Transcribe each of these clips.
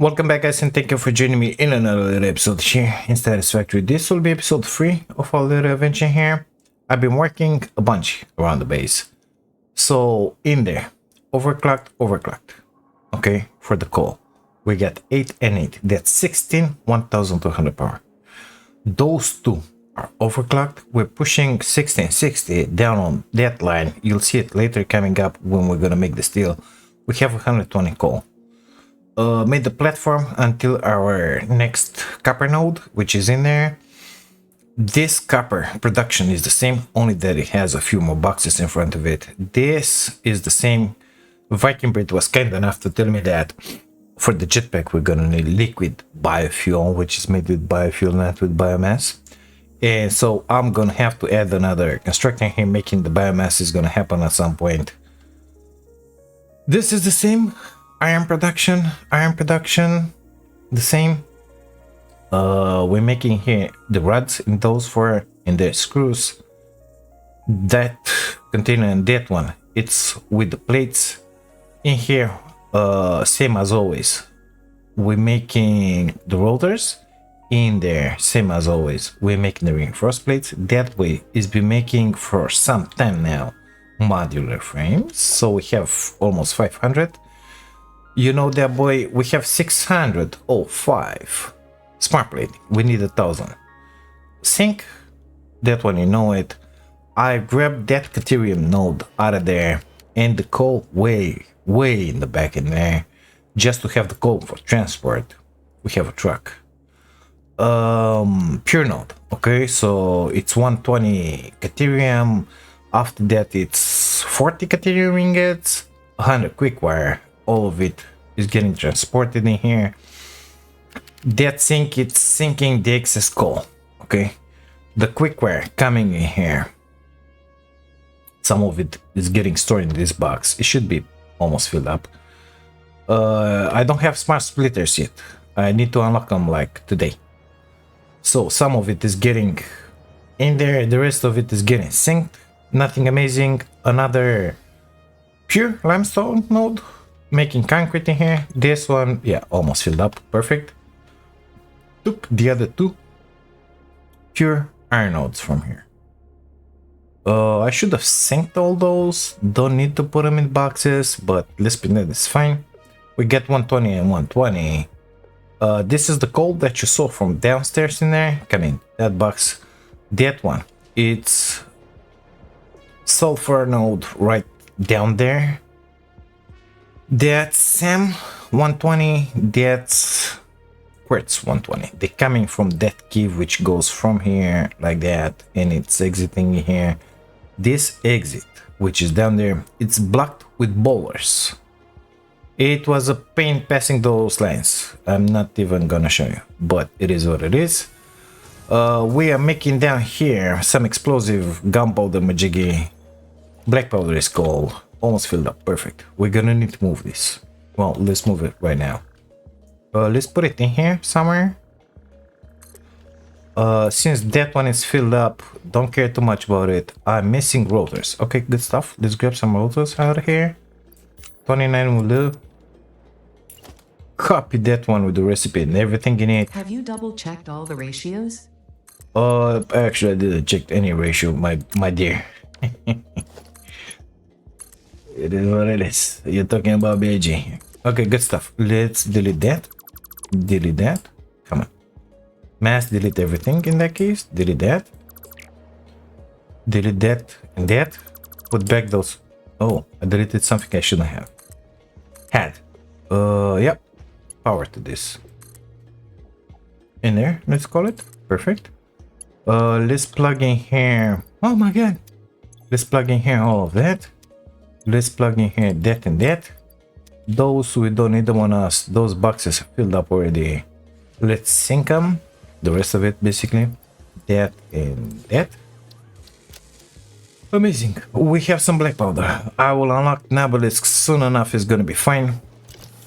Welcome back, guys, and thank you for joining me in another little episode here in Satisfactory. This will be episode 3 of our little adventure here. I've been working a bunch around the base. So in there, overclocked. Okay, for the coal. We got 8 and 8. That's 16, 1200 power. Those two are overclocked. We're pushing 1660 down on that line. You'll see it later coming up when we're gonna make the steel. We have 120 coal. Made the platform until our next copper node, which is in there. This copper production is the same, only that it has a few more boxes in front of it. This is the same. Viking Bird was kind enough to tell me that for the jetpack we're gonna need liquid biofuel, which is made with biofuel, not with biomass. And so I'm gonna have to add another constructor here, making the biomass is gonna happen at some point. This is the same. Iron production, the same. We're making here the rods in those four and the screws. That container and that one, it's with the plates in here. Same as always. We're making the rotors in there, same as always. We're making the reinforced plates. That way is been making for some time now modular frames. So we have almost 500. You know that boy, we have 605 smart plate. We need 1,000. Sink, that one, you know it. I grabbed that Caterium node out of there and the coal way in the back in there, just to have the coal for transport. We have a truck. Pure node. Okay, so it's 120 Caterium. After that, it's 40 Caterium ingots, 100 quick wire. All of it is getting transported in here. That sink, it's sinking the excess coal. Okay, the quickware coming in here. Some of it is getting stored in this box. It should be almost filled up. I don't have smart splitters yet. I need to unlock them like today. So some of it is getting in there. The rest of it is getting synced. Nothing amazing. Another pure limestone node. Making concrete in here. This one, yeah, almost filled up. Perfect. Took the other two pure iron nodes from here. I should have synced all those. Don't need to put them in boxes, but let's pretend it's fine. We get 120 and 120. This is the coal that you saw from downstairs in there. Come in that box. That one, it's sulfur node right down there. That's SAM 120, that's quartz 120. They're coming from that key, which goes from here like that, and it's exiting here. This exit, which is down there, it's blocked with bowlers. It was a pain passing those lines. I'm not even gonna show you, but it is what it is. We are making down here some explosive gunpowder majiggy. Black powder is called. Almost filled up. Perfect. We're gonna need to move this. Well, let's move it right now. Let's put it in here somewhere. Since that one is filled up, don't care too much about it. I'm missing rotors. Okay, good stuff. Let's grab some rotors out of here. 29 will do. Copy that one with the recipe and everything in it. Have you double checked all the ratios? Actually I didn't check any ratio, my dear. It is what it is. You're talking about BG. Okay, good stuff. Let's delete that. Delete that. Come on. Mass delete everything in that case. Delete that. Delete that and that. Put back those. Oh, I deleted something I shouldn't have. Had. Yep. Power to this. In there, let's call it. Perfect. Let's plug in here. Oh my god. Let's plug in here all of that. Let's plug in here that and that. Those we don't need them on us. Those boxes are filled up already. Let's sync them. The rest of it basically. That and that. Amazing. We have some black powder. I will unlock Nabalisks soon enough. It's gonna be fine.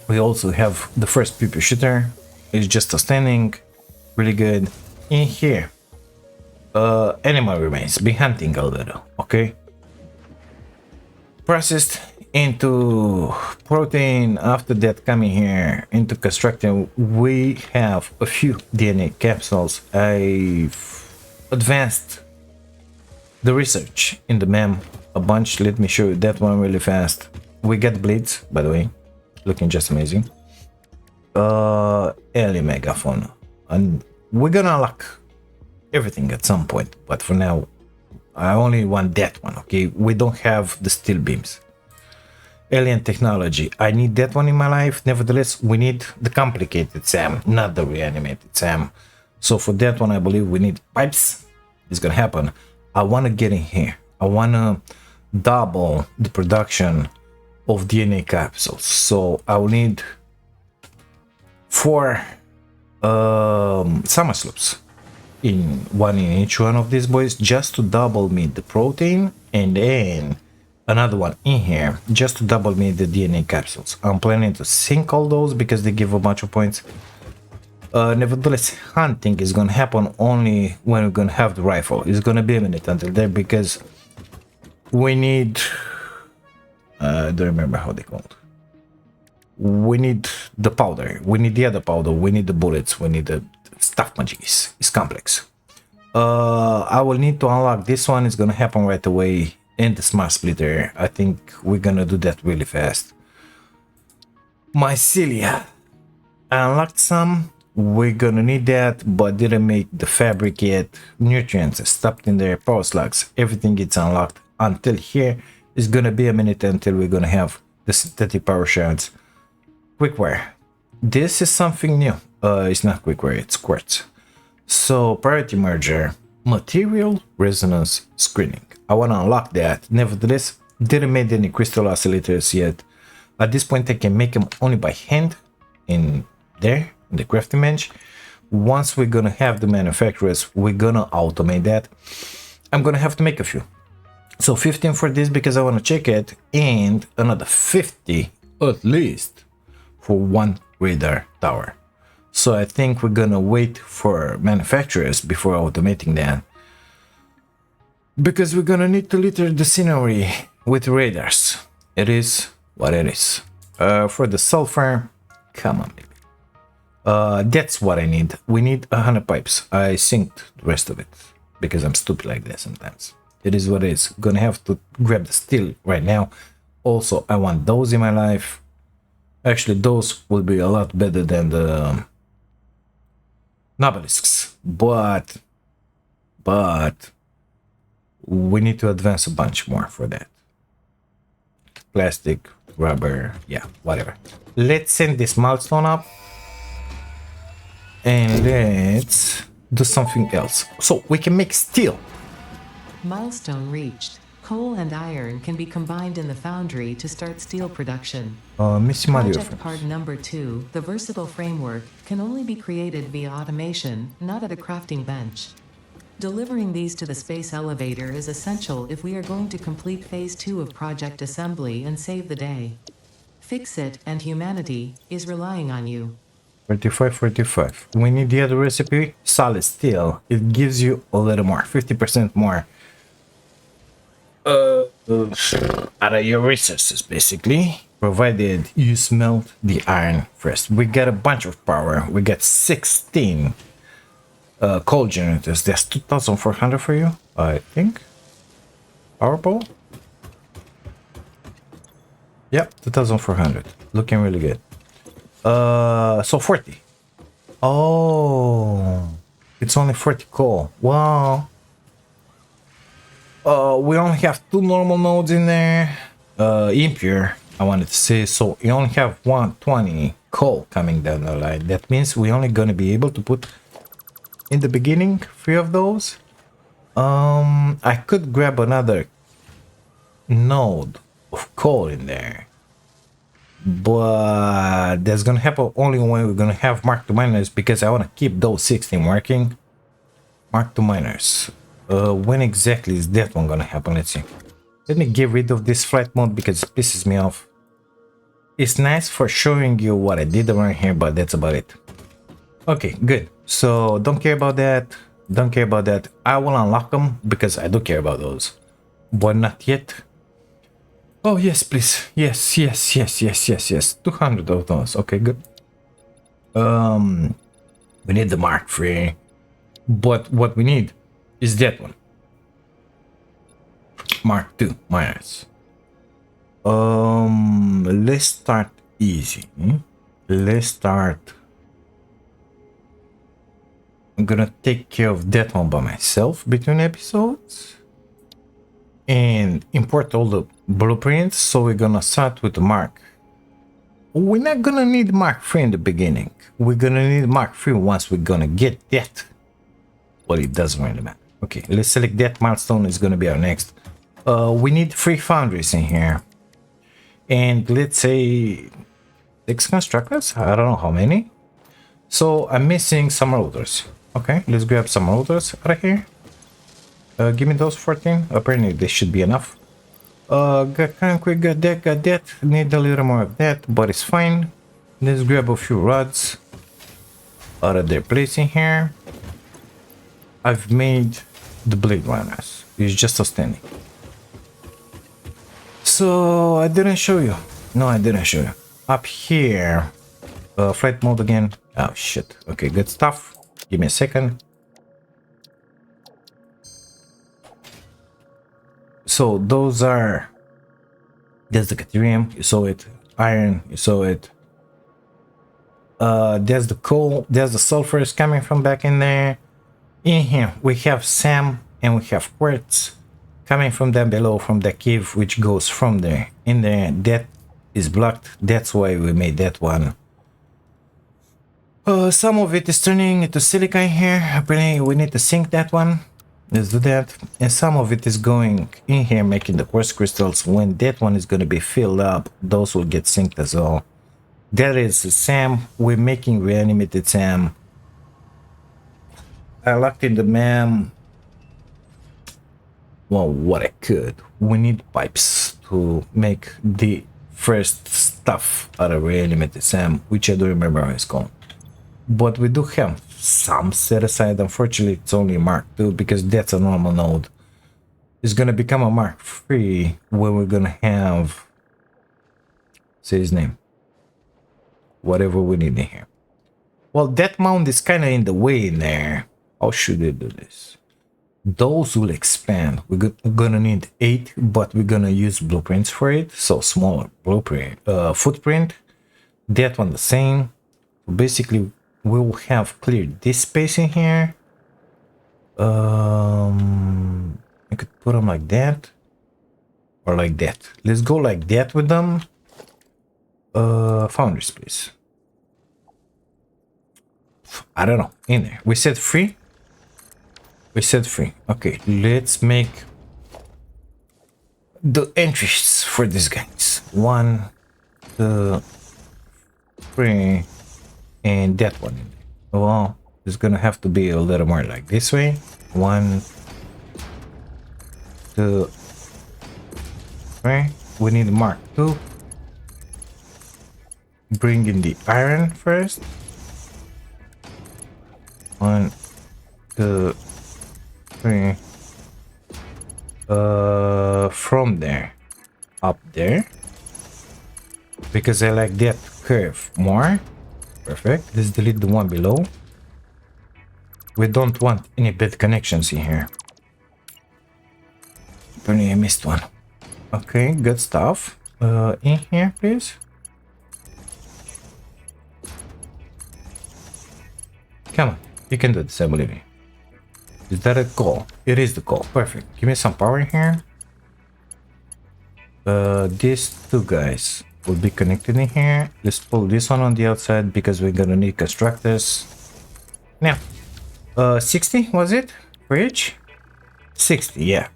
We also have the first people shooter. It's just a standing. Really good. In here. Animal remains. Be hunting a little. Okay. Processed into protein. After that, coming here into constructing, we have a few DNA capsules. I've advanced the research in the MEM a bunch. Let me show you that one really fast. We get bleeds, by the way, looking just amazing. Alien megaphone, and we're gonna unlock everything at some point, but for now I only want that one. Okay, we don't have the steel beams. Alien technology, I need that one in my life. Nevertheless, we need the complicated SAM, not the reanimated SAM. So for that one, I believe we need pipes. It's gonna happen. I want to get in here. I want to double the production of DNA capsules. So I will need 4 summer sloops, one in each one of these boys, just to double me the protein, and then another one in here just to double me the DNA capsules. I'm planning to sink all those because they give a bunch of points. Nevertheless, hunting is gonna happen only when we're gonna have the rifle. It's gonna be a minute until there because we need I don't remember how they called. We need the powder, we need the other powder, we need the bullets, we need the stuff magic. It's complex. I will need to unlock this one. It's gonna happen right away, and the smart splitter. I think we're gonna do that really fast. Mycelia, I unlocked some. We're gonna need that, but didn't make the fabric yet. Nutrients are stopped in there, power slugs, everything gets unlocked until here. It's gonna be a minute until we're gonna have the synthetic power shards. Quickwire, this is something new. It's not quickwire, it's quartz. So priority merger, material resonance screening, I want to unlock that. Nevertheless, didn't make any crystal oscillators yet. At this point I can make them only by hand in there in the crafting bench. Once we're gonna have the manufacturers, we're gonna automate that. I'm gonna have to make a few. So 15 for this because I want to check it, and another 50 at least for one radar tower. So I think we're gonna wait for manufacturers before automating that, because we're gonna need to litter the scenery with radars. It is what it is. For the sulfur, come on baby. That's what I need. We need 100 pipes. I synced the rest of it because I'm stupid like that sometimes. It is what it is. Gonna have to grab the steel right now. Also, I want those in my life. Actually, those will be a lot better than the nobelisks, but we need to advance a bunch more for that. Plastic, rubber, yeah, whatever. Let's send this milestone up and let's do something else so we can make steel. Milestone reached. Coal and iron can be combined in the foundry to start steel production. Project part number 2, the versatile framework, can only be created via automation, not at a crafting bench. Delivering these to the space elevator is essential if we are going to complete phase 2 of project assembly and save the day. Fix It and humanity is relying on you. 45. We need the other recipe, solid steel. It gives you a little more, 50% more out of your resources, basically, provided you smelt the iron first. We got a bunch of power. We got 16 coal generators. That's 2,400 for you, I think. Power pole? Yep, 2,400. Looking really good. So 40. Oh, it's only 40 coal. Wow. We only have 2 normal nodes in there. Impure, I wanted to say. So you only have 120 coal coming down the line. That means we're only gonna be able to put in the beginning 3 of those. I could grab another node of coal in there, but that's gonna happen only when we're gonna have mark to miners, because I want to keep those 16 working. Mark to miners. When exactly is that one gonna happen? Let's see. Let me get rid of this flight mode because it pisses me off. It's nice for showing you what I did around here, but that's about it. Okay, good. So don't care about that. Don't care about that. I will unlock them because I do care about those, but not yet. Oh, yes, please. Yes, yes, yes, yes, yes, yes. 200 of those. Okay, good. We need the Mark III. But what we need is that one. Mark II, my ass. Let's start easy. Let's start. I'm gonna take care of that one by myself between episodes and import all the blueprints. So we're gonna start with the Mark. We're not gonna need Mark III in the beginning. We're gonna need Mark III once we're gonna get that. But it doesn't really matter. Okay, let's select that milestone. Is gonna be our next. We need 3 foundries in here. And let's say 6 constructors. I don't know how many. So I'm missing some routers. Okay, let's grab some routers right here. Give me those 14. Apparently this should be enough. Got concrete, got that. Need a little more of that, but it's fine. Let's grab a few rods out of their place in here. I've made the blade runners. It's just outstanding. So I didn't show you. No, I didn't show you. Up here, flight mode again. Oh shit. Okay, good stuff. Give me a second. So those are. There's the Caterium. You saw it. Iron. You saw it. There's the coal. There's the sulfurs coming from back in there. In here we have Sam and we have quartz coming from down below from the cave, which goes from there in there. That is blocked. That's why we made that one. Some of it is turning into silica in here. Apparently we need to sink that one. Let's do that. And some of it is going in here, making the quartz crystals. When that one is going to be filled up, those will get synced as well. That is Sam. We're making reanimated Sam. I locked in the MAM. Well, what I could. We need pipes to make the first stuff out of reanimated Sam, which I don't remember how it's called. But we do have some set aside. Unfortunately, it's only Mark II because that's a normal node. It's gonna become a Mark III where we're gonna have, say his name, whatever we need in here. Well, that mount is kind of in the way in there. How should I do this? Those will expand. We're gonna need 8, but we're gonna use blueprints for it. So smaller blueprint, footprint. That one the same. Basically, we will have cleared this space in here. I could put them like that or like that. Let's go like that with them. Foundries, please. I don't know. In there, we said 3. We said 3. Okay, let's make the entries for these guys. 1, 2, 3, and that one. Well, it's gonna have to be a little more like this way. 1, 2, 3. We need Mark II. Bring in the iron first. 1, 2, 3. From there up there, because I like that curve more. Perfect. Let's delete the one below. We don't want any bad connections in here. Apparently I missed one. Okay, good stuff. In here, please. Come on, you can do this, I believe you. Is that a call? It is the call. Perfect. Give me some power in here. These 2 guys will be connected in here. Let's pull this one on the outside because we're gonna need constructors. Now, 60 was it for each? 60, yeah.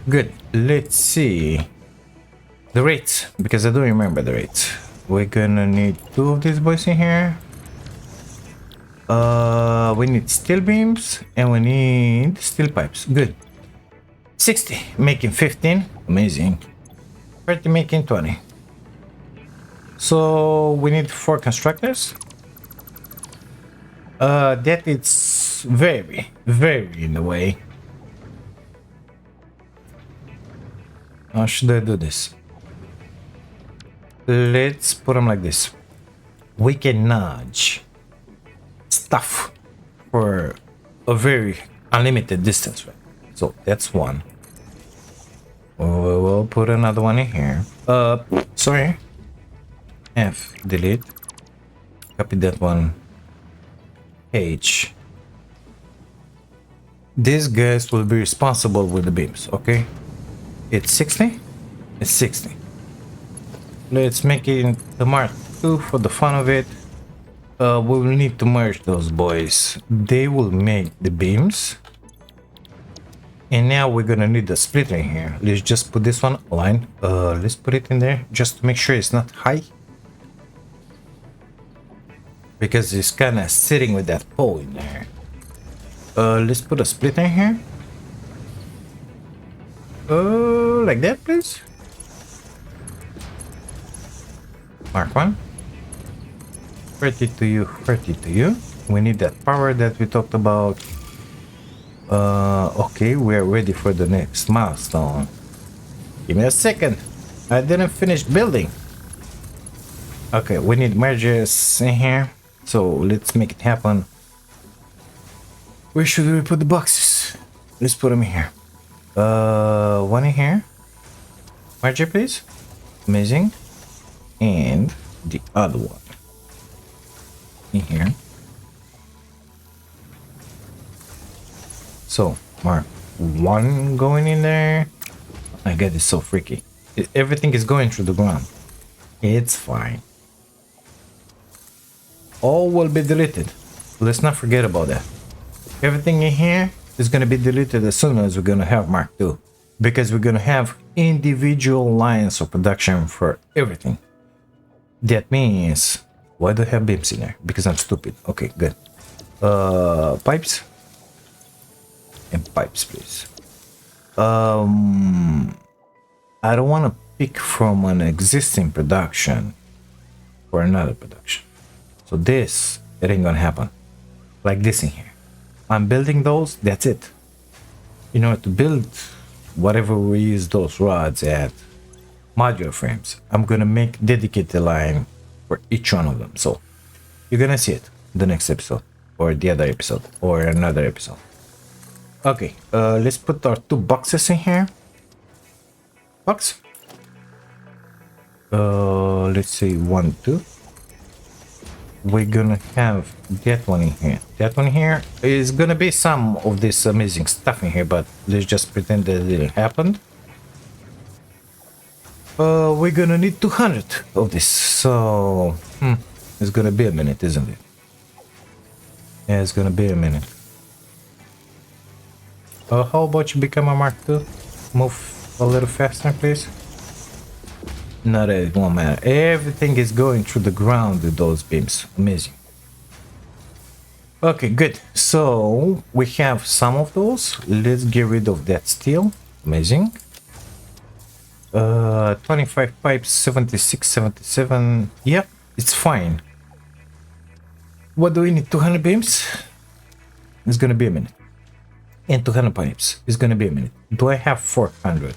Good. Let's see the rates, because I don't remember the rates. We're gonna need 2 of these boys in here. We need steel beams and we need steel pipes. Good. 60 making 15. Amazing. 30 making 20. So we need 4 constructors. That is very in the way. How should I do this? let's put them like this. We can nudge stuff for a very unlimited distance, right? So that's one. We'll put another one in here. Sorry. F, delete. Copy that one. H. These guys will be responsible with the beams, okay? It's 60? It's 60. Let's make it the Mark II for the fun of it. We will need to merge those boys. They will make the beams. And now we're gonna need the splitter in here. Let's just put this one line. Let's put it in there just to make sure it's not high. Because it's kind of sitting with that pole in there. Let's put a splitter in here. Like that, please. Mark 1. 30 to you, 30 to you. We need that power that we talked about. Okay, we're ready for the next milestone. Give me a second. I didn't finish building. Okay, we need merges in here. So let's make it happen. Where should we put the boxes? Let's put them in here. One in here. Merger, please. Amazing. And the other one in here. So, Mark 1 going in there. My god, it's so freaky. Everything is going through the ground. It's fine. All will be deleted. Let's not forget about that. Everything in here is going to be deleted as soon as we're going to have Mark II. Because we're going to have individual lines of production for everything. That means... Why do I have beams in there? Because I'm stupid. Okay, good. Pipes. And pipes, please. I don't want to pick from an existing production for another production. So this, it ain't gonna happen. Like this in here. I'm building those, that's it. In order to build whatever we use those rods at modular frames, I'm gonna make dedicated line for each one of them. So you're gonna see it the next episode or the other episode or another episode. Okay, let's put our 2 boxes in here. Box. Let's say 1, 2. We're gonna have that one in here. That one here is gonna be some of this amazing stuff in here, but let's just pretend that it didn't happen. We're gonna need 200 of this, so it's gonna be a minute, isn't it? Yeah, it's gonna be a minute. How about you become a Mark II? Move a little faster, please. No, it won't matter. Everything is going through the ground with those beams. Amazing. Okay, good. So we have some of those. Let's get rid of that steel. Amazing. 25 pipes, 76, 77. Yep, it's fine. What do we need? 200 beams? It's gonna be a minute. And 200 pipes. It's gonna be a minute. Do I have 400?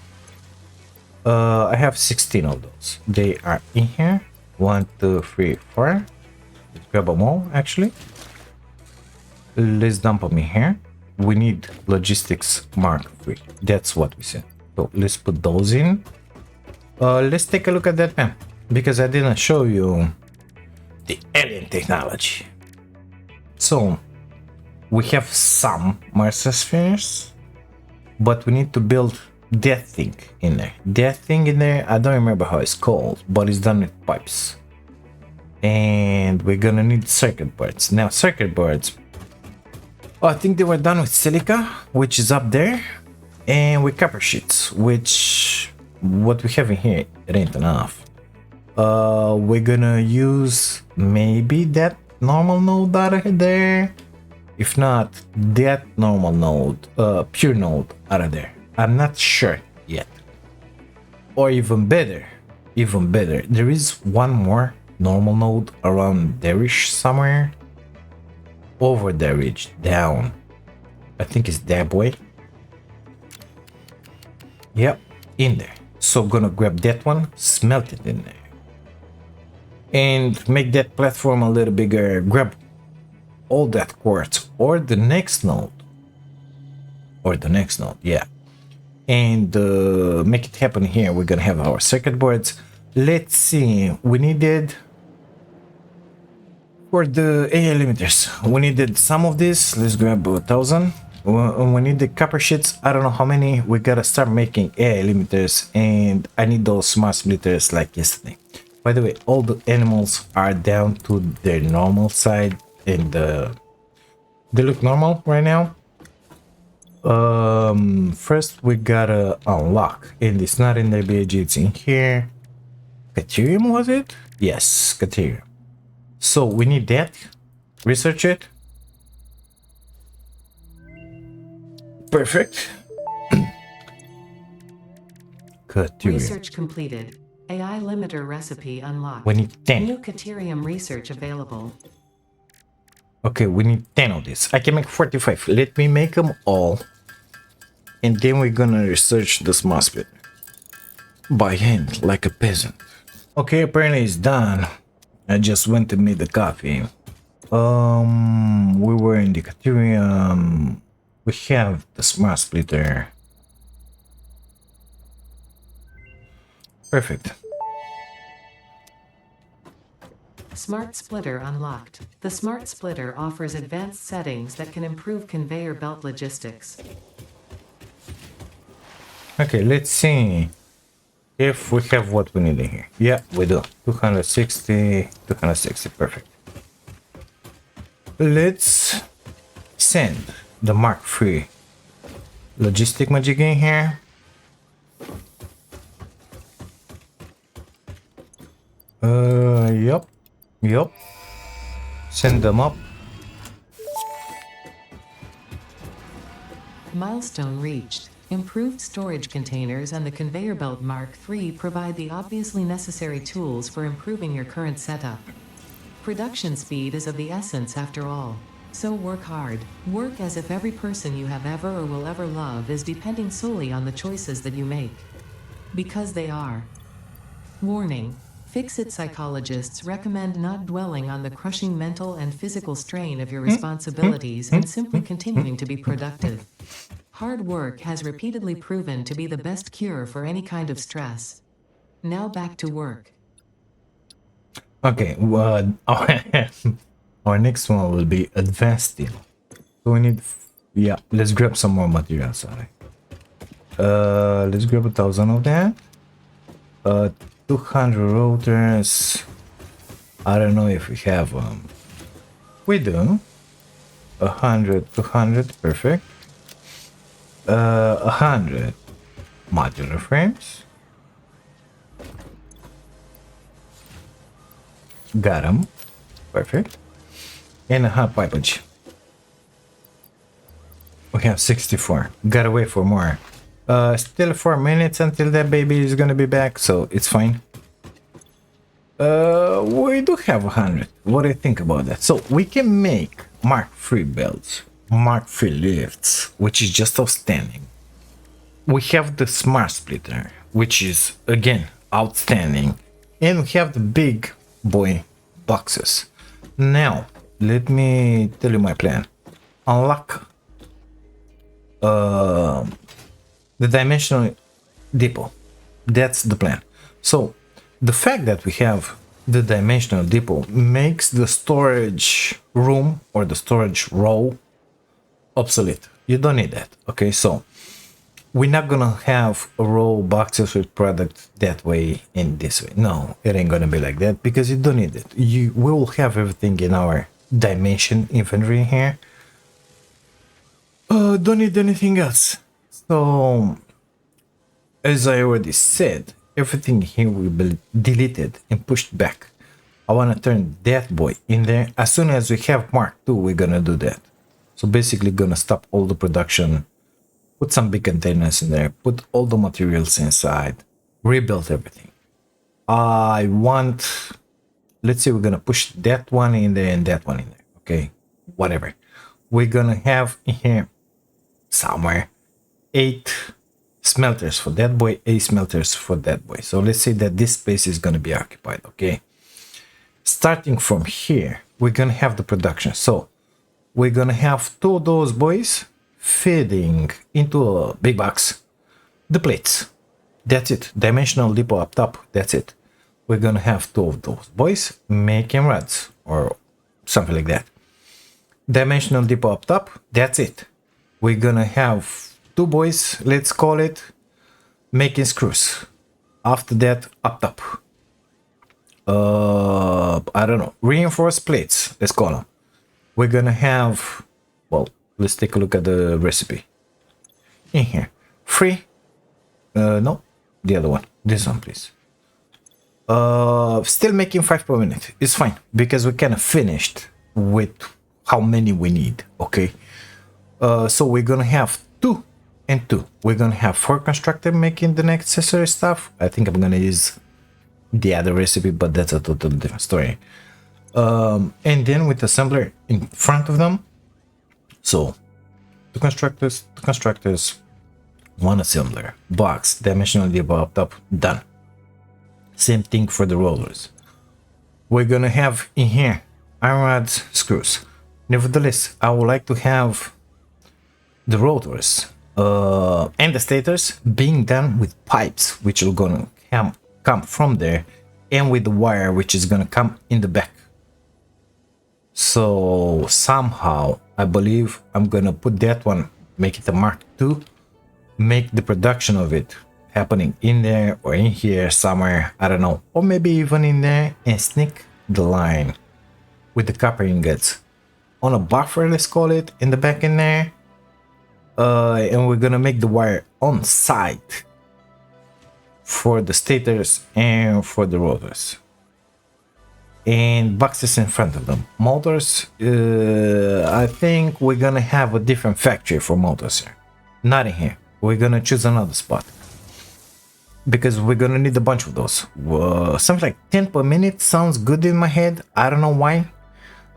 I have 16 of those. They are in here. 1, 2, 3, 4. Let's grab them all, actually. Let's dump them in here. We need logistics Mark III. That's what we said. So let's put those in. Let's take a look at that map, because I didn't show you the alien technology. So we have some Mars spheres, but we need to build that thing in there. That thing in there, I don't remember how it's called, but it's done with pipes. And we're gonna need circuit boards. Now, circuit boards, I think they were done with silica, which is up there, and with copper sheets, which what we have in here, it ain't enough. We're gonna use maybe that normal node out of there. If not, that normal node, pure node out of there. I'm not sure yet. Or even better, there is one more normal node around there-ish somewhere. Over the ridge, down. I think it's that way. Yep, in there. So I'm gonna grab that one, smelt it in there. and make that platform a little bigger. Grab all that quartz or the next node, yeah, and make it happen here. We're gonna have our circuit boards. Let's see, we needed for the AI limiters, we needed some of this. Let's grab 1,000. We need the copper sheets. I don't know how many. We gotta start making AI limiters, and I need those smart splitters like yesterday. By the way, all the animals are down to their normal side, and they look normal right now. First we gotta unlock, and it's not in the BG, it's in here. Caterium, was it? Yes, Caterium. So we need that. Research it. Perfect. Caterium. Research completed. AI limiter recipe unlocked. We need 10. New Caterium research available. Okay, we need 10 of this. I can make 45. Let me make them all. And then we're gonna research the smart split by hand, like a peasant. Okay, apparently it's done. I just went to make the coffee. We were in the Caterium. We have the smart splitter. Perfect. Smart Splitter unlocked. The Smart Splitter offers advanced settings that can improve conveyor belt logistics. Okay, let's see if we have what we need in here. Yeah, we do. 260, perfect. Let's send the Mark III logistic magic in here. Yep. Send them up. Milestone reached. Improved storage containers and the conveyor belt Mark III provide the obviously necessary tools for improving your current setup. Production speed is of the essence after all. So work hard. Work as if every person you have ever or will ever love is depending solely on the choices that you make. Because they are. Warning. Fix-it psychologists recommend not dwelling on the crushing mental and physical strain of your responsibilities and simply continuing to be productive. Hard work has repeatedly proven to be the best cure for any kind of stress. Now back to work. Okay, our next one will be advanced steel. So we need, yeah, let's grab some more material, sorry. Let's grab 1,000 of that. 200 rotors. I don't know if we have them. We do. 100, 200, perfect. 100 modular frames. Got them. Perfect. And a hot pipage. We have 64. Gotta wait for more. Still 4 minutes until that baby is gonna be back, so it's fine. We do have 100. What do you think about that? So we can make Mark III belts, Mark III lifts, which is just outstanding. We have the smart splitter, which is again outstanding, and we have the big boy boxes. Now let me tell you my plan. Unlock the dimensional depot. That's the plan. So the fact that we have the dimensional depot makes the storage room or the storage row obsolete. You don't need that. Okay, so we're not gonna have a row boxes with product that way and this way. No, it ain't gonna be like that because you don't need it. We will have everything in our dimension inventory here. Don't need anything else. So as I already said, everything here will be deleted and pushed back. I want to turn that boy in there. As soon as we have Mark II, we're gonna do that. So basically gonna stop all the production, put some big containers in there, put all the materials inside, rebuild everything. I want, let's say we're gonna push that one in there and that one in there. Okay, whatever. We're gonna have in here somewhere 8 smelters for that boy, 8 smelters for that boy. So let's say that this space is gonna be occupied. Okay, Starting from here, we're gonna have the production. So we're gonna have two of those boys feeding into a big box the plates. That's it. Dimensional depot up top. That's it. We're gonna have two of those boys making rods or something like that. Dimensional depot up top. That's it. We're gonna have two boys, let's call it, making screws. After that, up top. I don't know. Reinforced plates, let's call them. We're gonna have, well, let's take a look at the recipe. In here. Three. No, the other one. This one, please. Still making 5 per minute. It's fine because we kind of finished with how many we need. Okay. So we're gonna have 2 and 2. We're gonna have 4 constructor making the necessary stuff. I think I'm gonna use the other recipe, but that's a totally different story. And then with assembler in front of them. So two constructors, one assembler, box, dimensional depot up top, done. Same thing for the rollers. We're gonna have in here iron rods, screws. Nevertheless, I would like to have the rotors and the stators being done with pipes, which are gonna come from there, and with the wire, which is gonna come in the back. So somehow I believe I'm gonna put that one, make it a Mark II, make the production of it happening in there or in here somewhere, I don't know, or maybe even in there, and sneak the line with the copper ingots on a buffer, let's call it, in the back in there. And we're gonna make the wire on site for the stators and for the rotors, and boxes in front of them. Motors, I think we're gonna have a different factory for motors here, not in here. We're gonna choose another spot because we're gonna need a bunch of those. Something like 10 per minute sounds good in my head. I don't know why.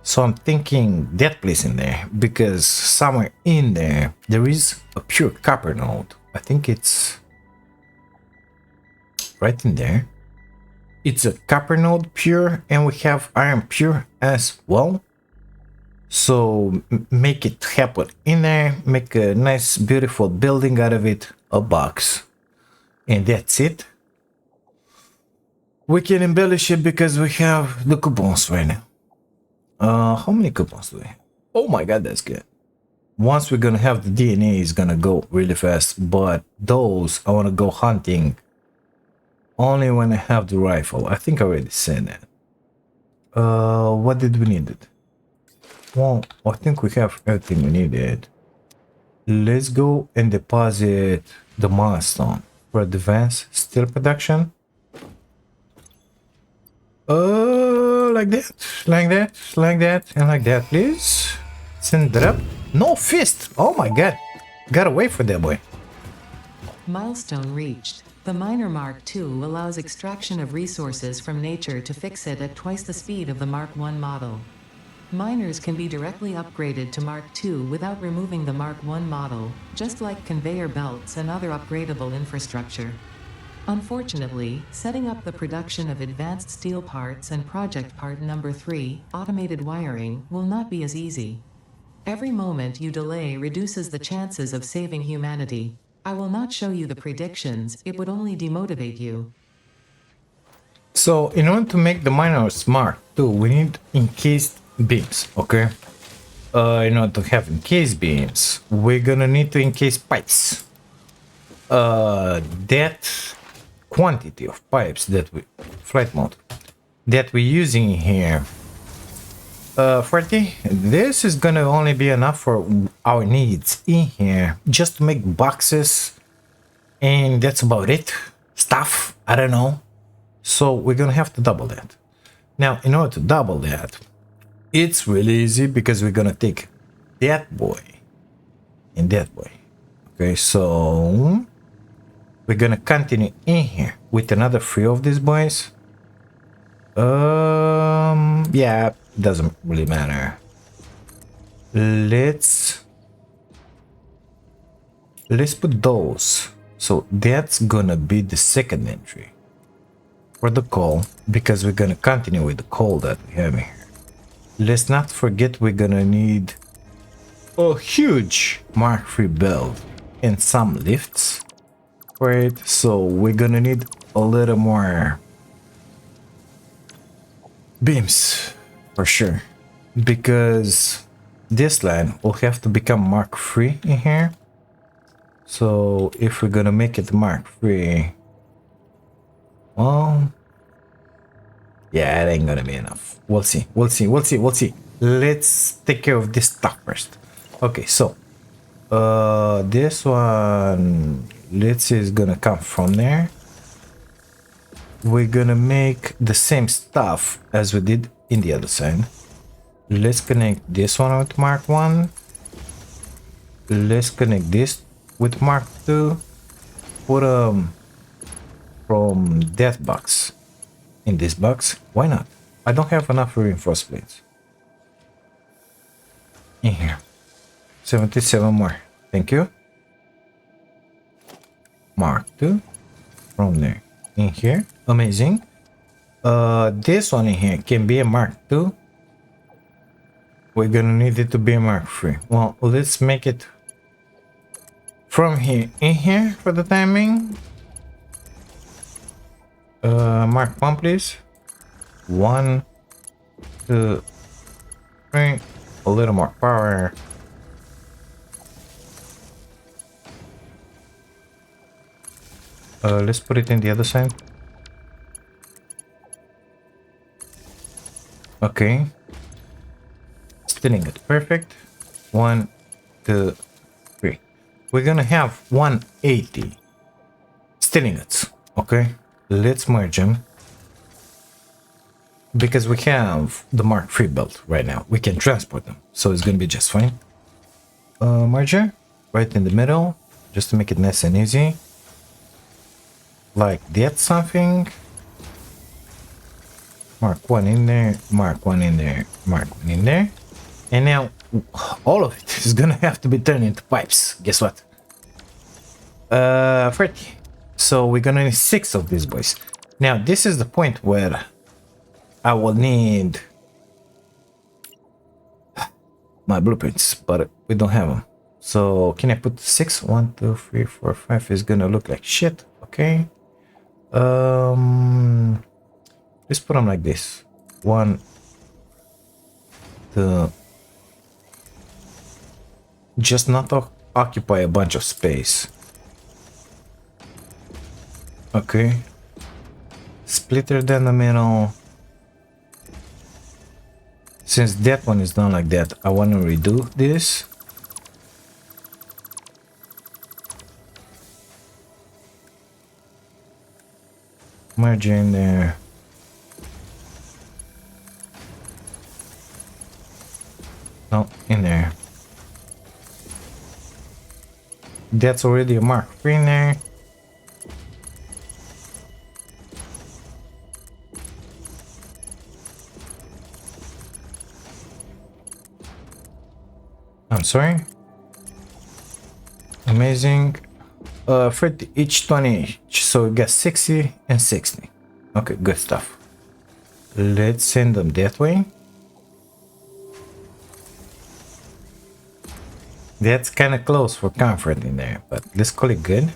So I'm thinking that place in there, because somewhere in there is a pure copper node. I think it's right in there. It's a copper node pure, and we have iron pure as well. So make it happen in there, make a nice beautiful building out of it, a box, and that's it. We can embellish it because we have the coupons right now. How many coupons do we have? Oh my god, that's good. Once we're gonna have the DNA, is gonna go really fast, but those I want to go hunting only when I have the rifle. I think I already said that. What did we need it? Well, I think we have everything we needed. Let's go and deposit the milestone for advanced steel production. Like that, like that, like that, and like that, please. Send it up. No fist. Oh my god. Gotta wait for that boy. Milestone reached. The Miner Mark II allows extraction of resources from nature to fix it at twice the speed of the Mark I model. Miners can be directly upgraded to Mark II without removing the Mark I model, just like conveyor belts and other upgradable infrastructure. Unfortunately, setting up the production of advanced steel parts and project part number 3, automated wiring, will not be as easy. Every moment you delay reduces the chances of saving humanity. I will not show you the predictions, it would only demotivate you. So, in order to make the miner smart too, we need encased beams, okay? In order to have encased beams, we're gonna need to encase pipes. That quantity of pipes that flight mode, that we're using here, 40, this is gonna only be enough for our needs in here, just to make boxes, and that's about it. Stuff, I don't know. So we're gonna have to double that. Now, in order to double that, it's really easy because we're gonna take that boy and that boy. Okay, so we're gonna continue in here with another 3 of these boys. Yeah, doesn't really matter. Let's put those. So that's gonna be the second entry. for the coal, because we're gonna continue with the coal that we have here. Let's not forget we're gonna need a huge Mark III build and some lifts for it, so we're gonna need a little more beams for sure, because this line will have to become Mark III in here. So if we're gonna make it Mark III, well, yeah, it ain't gonna be enough. We'll see. Let's take care of this stuff first. Okay, so this one, let's say, is gonna come from there. We're gonna make the same stuff as we did in the other side. Let's connect this one with Mark 1. Let's connect this with Mark 2. Put from that box in this box. Why not? I don't have enough reinforced plates in here. 77 more. Thank you. Mark 2 from there in here. Amazing. This one in here can be a Mark 2. We're gonna need it to be a Mark 3. Well, let's make it from here in here for the timing. Mark 1, please. 1, 2, 3. A little more power. Let's put it in the other side. Okay. Stealing it. Perfect. 1, 2, 3. We're gonna have 180 stealing it. Okay. Let's merge them. Because we have the Mark III built right now. We can transport them. So it's gonna be just fine. Merger. Right in the middle. Just to make it nice and easy. Like that something. Mark 1 in there. Mark 1 in there. Mark 1 in there. And now all of it is gonna have to be turned into pipes. Guess what? 30. So we're gonna need 6 of these boys. Now this is the point where I will need my blueprints, but we don't have them. So can I put 6? 1, 2, 3, 4, 5 is gonna look like shit. Okay. Let's put them like this. 1, 2. Just not occupy a bunch of space. Okay. Splitter down the middle. Since that one is done like that, I want to redo this. Merge in there. No, in there. That's already a Mark III in there. I'm sorry. Amazing. 30 each, 20 each. So we got 60 and 60. Okay, good stuff. Let's send them that way. That's kind of close for comfort in there, but let's call it good.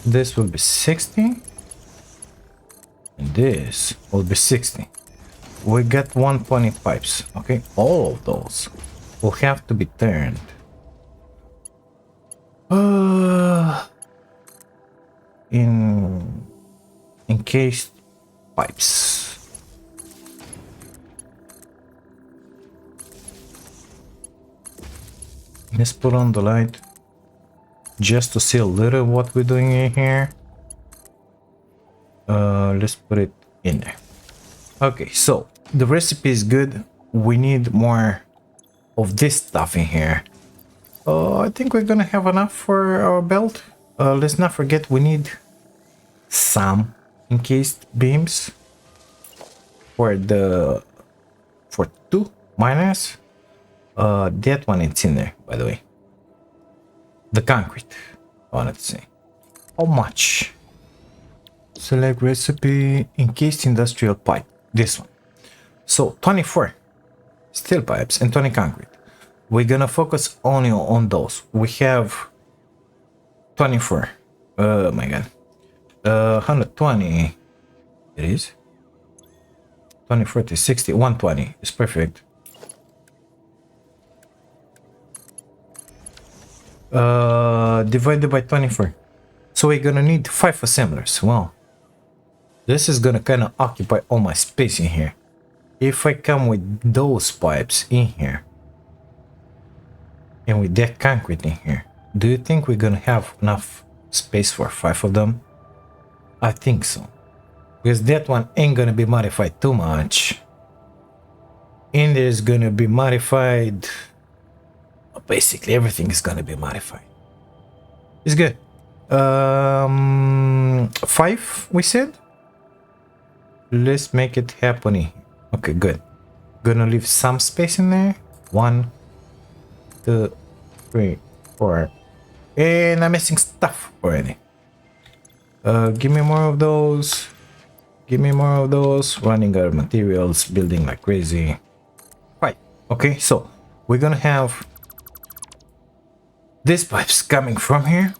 This will be 60. And this will be 60. We got 120 pipes. Okay, all of those will have to be turned. In encased pipes. Let's put on the light just to see a little what we're doing in here. Let's put it in there. Okay, so the recipe is good. We need more of this stuff in here. I think we're gonna have enough for our belt. Let's not forget we need some encased beams for 2 miners. That one it's in there, by the way. The concrete, I wanted to say. How much? Select recipe, encased industrial pipe. This one. So 24 steel pipes and 20 concrete. We're gonna focus only on those. We have 24. Oh my god. 120. It is. 20, 40, 60, 120. It's perfect. Divided by 24. So we're gonna need 5 assemblers. Well, this is gonna kind of occupy all my space in here. If I come with those pipes in here and with that concrete in here, do you think we're gonna have enough space for 5 of them? I think so, because that one ain't gonna be modified too much, and there's gonna be modified. Basically everything is gonna be modified. It's good. 5 we said. Let's make it happen. Okay, good. Gonna leave some space in there. 1, 2, 3, 4, and I'm missing stuff already. Give me more of those. Give me more of those. Running out of materials, building like crazy. Right. Okay, so we're gonna have these pipes coming from here.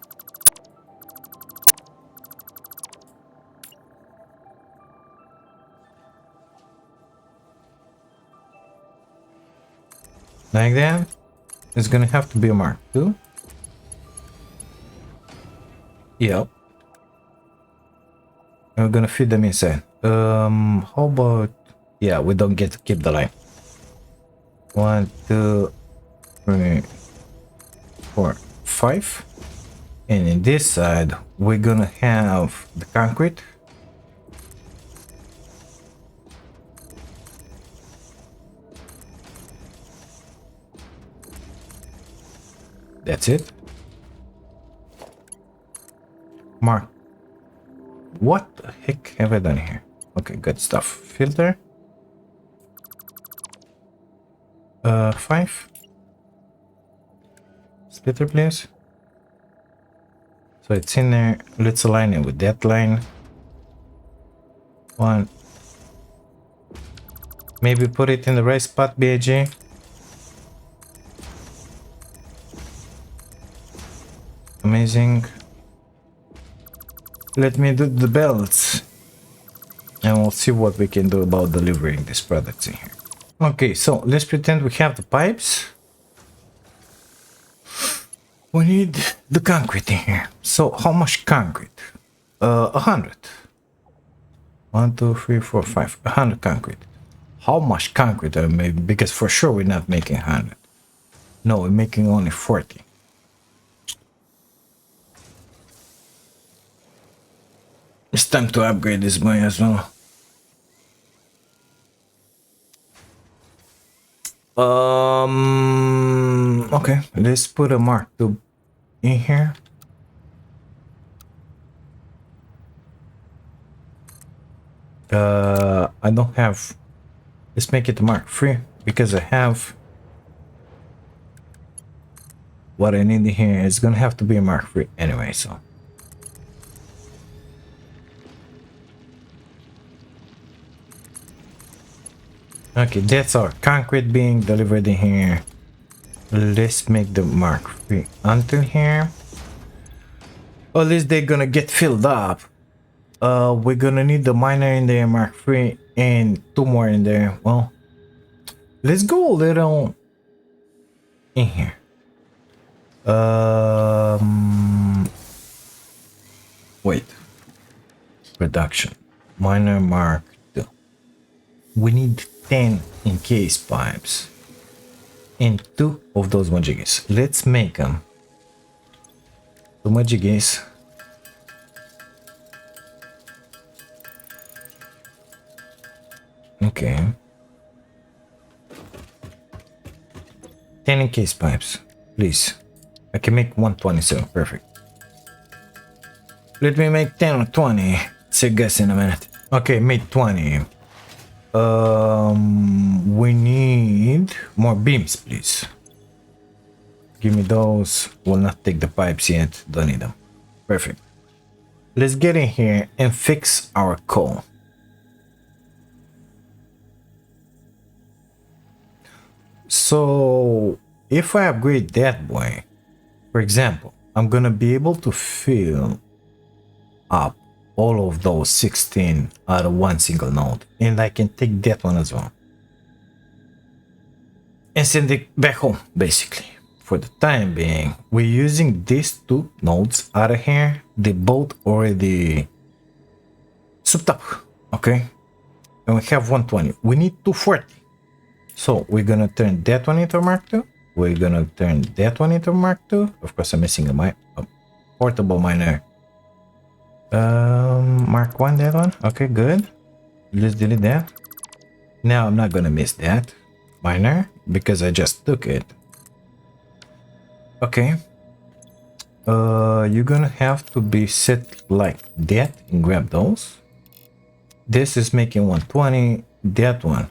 Like that. It's gonna have to be a mark too. Yep. We're gonna feed them inside. How about, yeah, we don't get to keep the line. 1, 2, 3, 4, 5. And in this side, we're gonna have the concrete. That's it. Mark. What the heck have I done here? Okay, good stuff. Filter. 5. Splitter, please. So it's in there. Let's align it with that line. 1. Maybe put it in the right spot, BAG. Amazing. Let me do the belts, and we'll see what we can do about delivering these products in here. Okay, so let's pretend we have the pipes. We need the concrete in here. So how much concrete? 100. 1, 2, 3, 4, 5. 100 concrete. How much concrete are we making? Because for sure we're not making 100. No, we're making only 40. It's time to upgrade this boy as well. Okay, let's put a Mark II in here. I don't have. Let's make it a Mark III because I have what I need in here. It's gonna have to be a Mark III anyway, so. Okay, that's our concrete being delivered in here. Let's make the Mark III until here. At least they're gonna get filled up. We're gonna need the miner in there, Mark III, and 2 more in there. Well, let's go a little in here. Wait. Production. Miner Mark II. We need 10 encased pipes and 2 of those majiggies. Let's make them 2 majiggies. Okay. 10 encased pipes, please. I can make 127. Perfect. Let me make 10 or 20. Say guess in a minute. Okay, made 20. We need more beams, please. Give me those. Will not take the pipes yet. Don't need them. Perfect. Let's get in here and fix our coal. So if I upgrade that boy, for example, I'm gonna be able to fill up all of those 16 out of one single node, and I can take that one as well and send it back home. Basically, for the time being, we're using these two nodes out of here. They both already souped up, okay, and we have 120. We need 240, so we're gonna turn that one into Mark II. We're gonna turn that one into Mark II. Of course, I'm missing a portable miner. Mark 1, that one. Okay, good. Let's delete that. Now I'm not gonna miss that miner because I just took it. Okay. You're gonna have to be set like that and grab those. This is making 120. That one.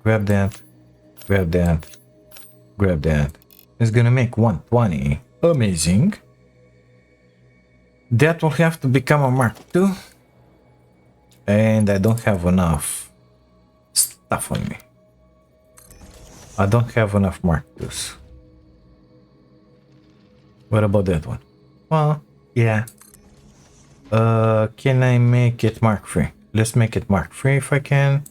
Grab that. Grab that. Grab that. It's gonna make 120. Amazing. That will have to become a Mark II. And I don't have enough stuff on me. I don't have enough Mark IIs. What about that one? Well, yeah. Can I make it Mark III? Let's make it Mark III if I can.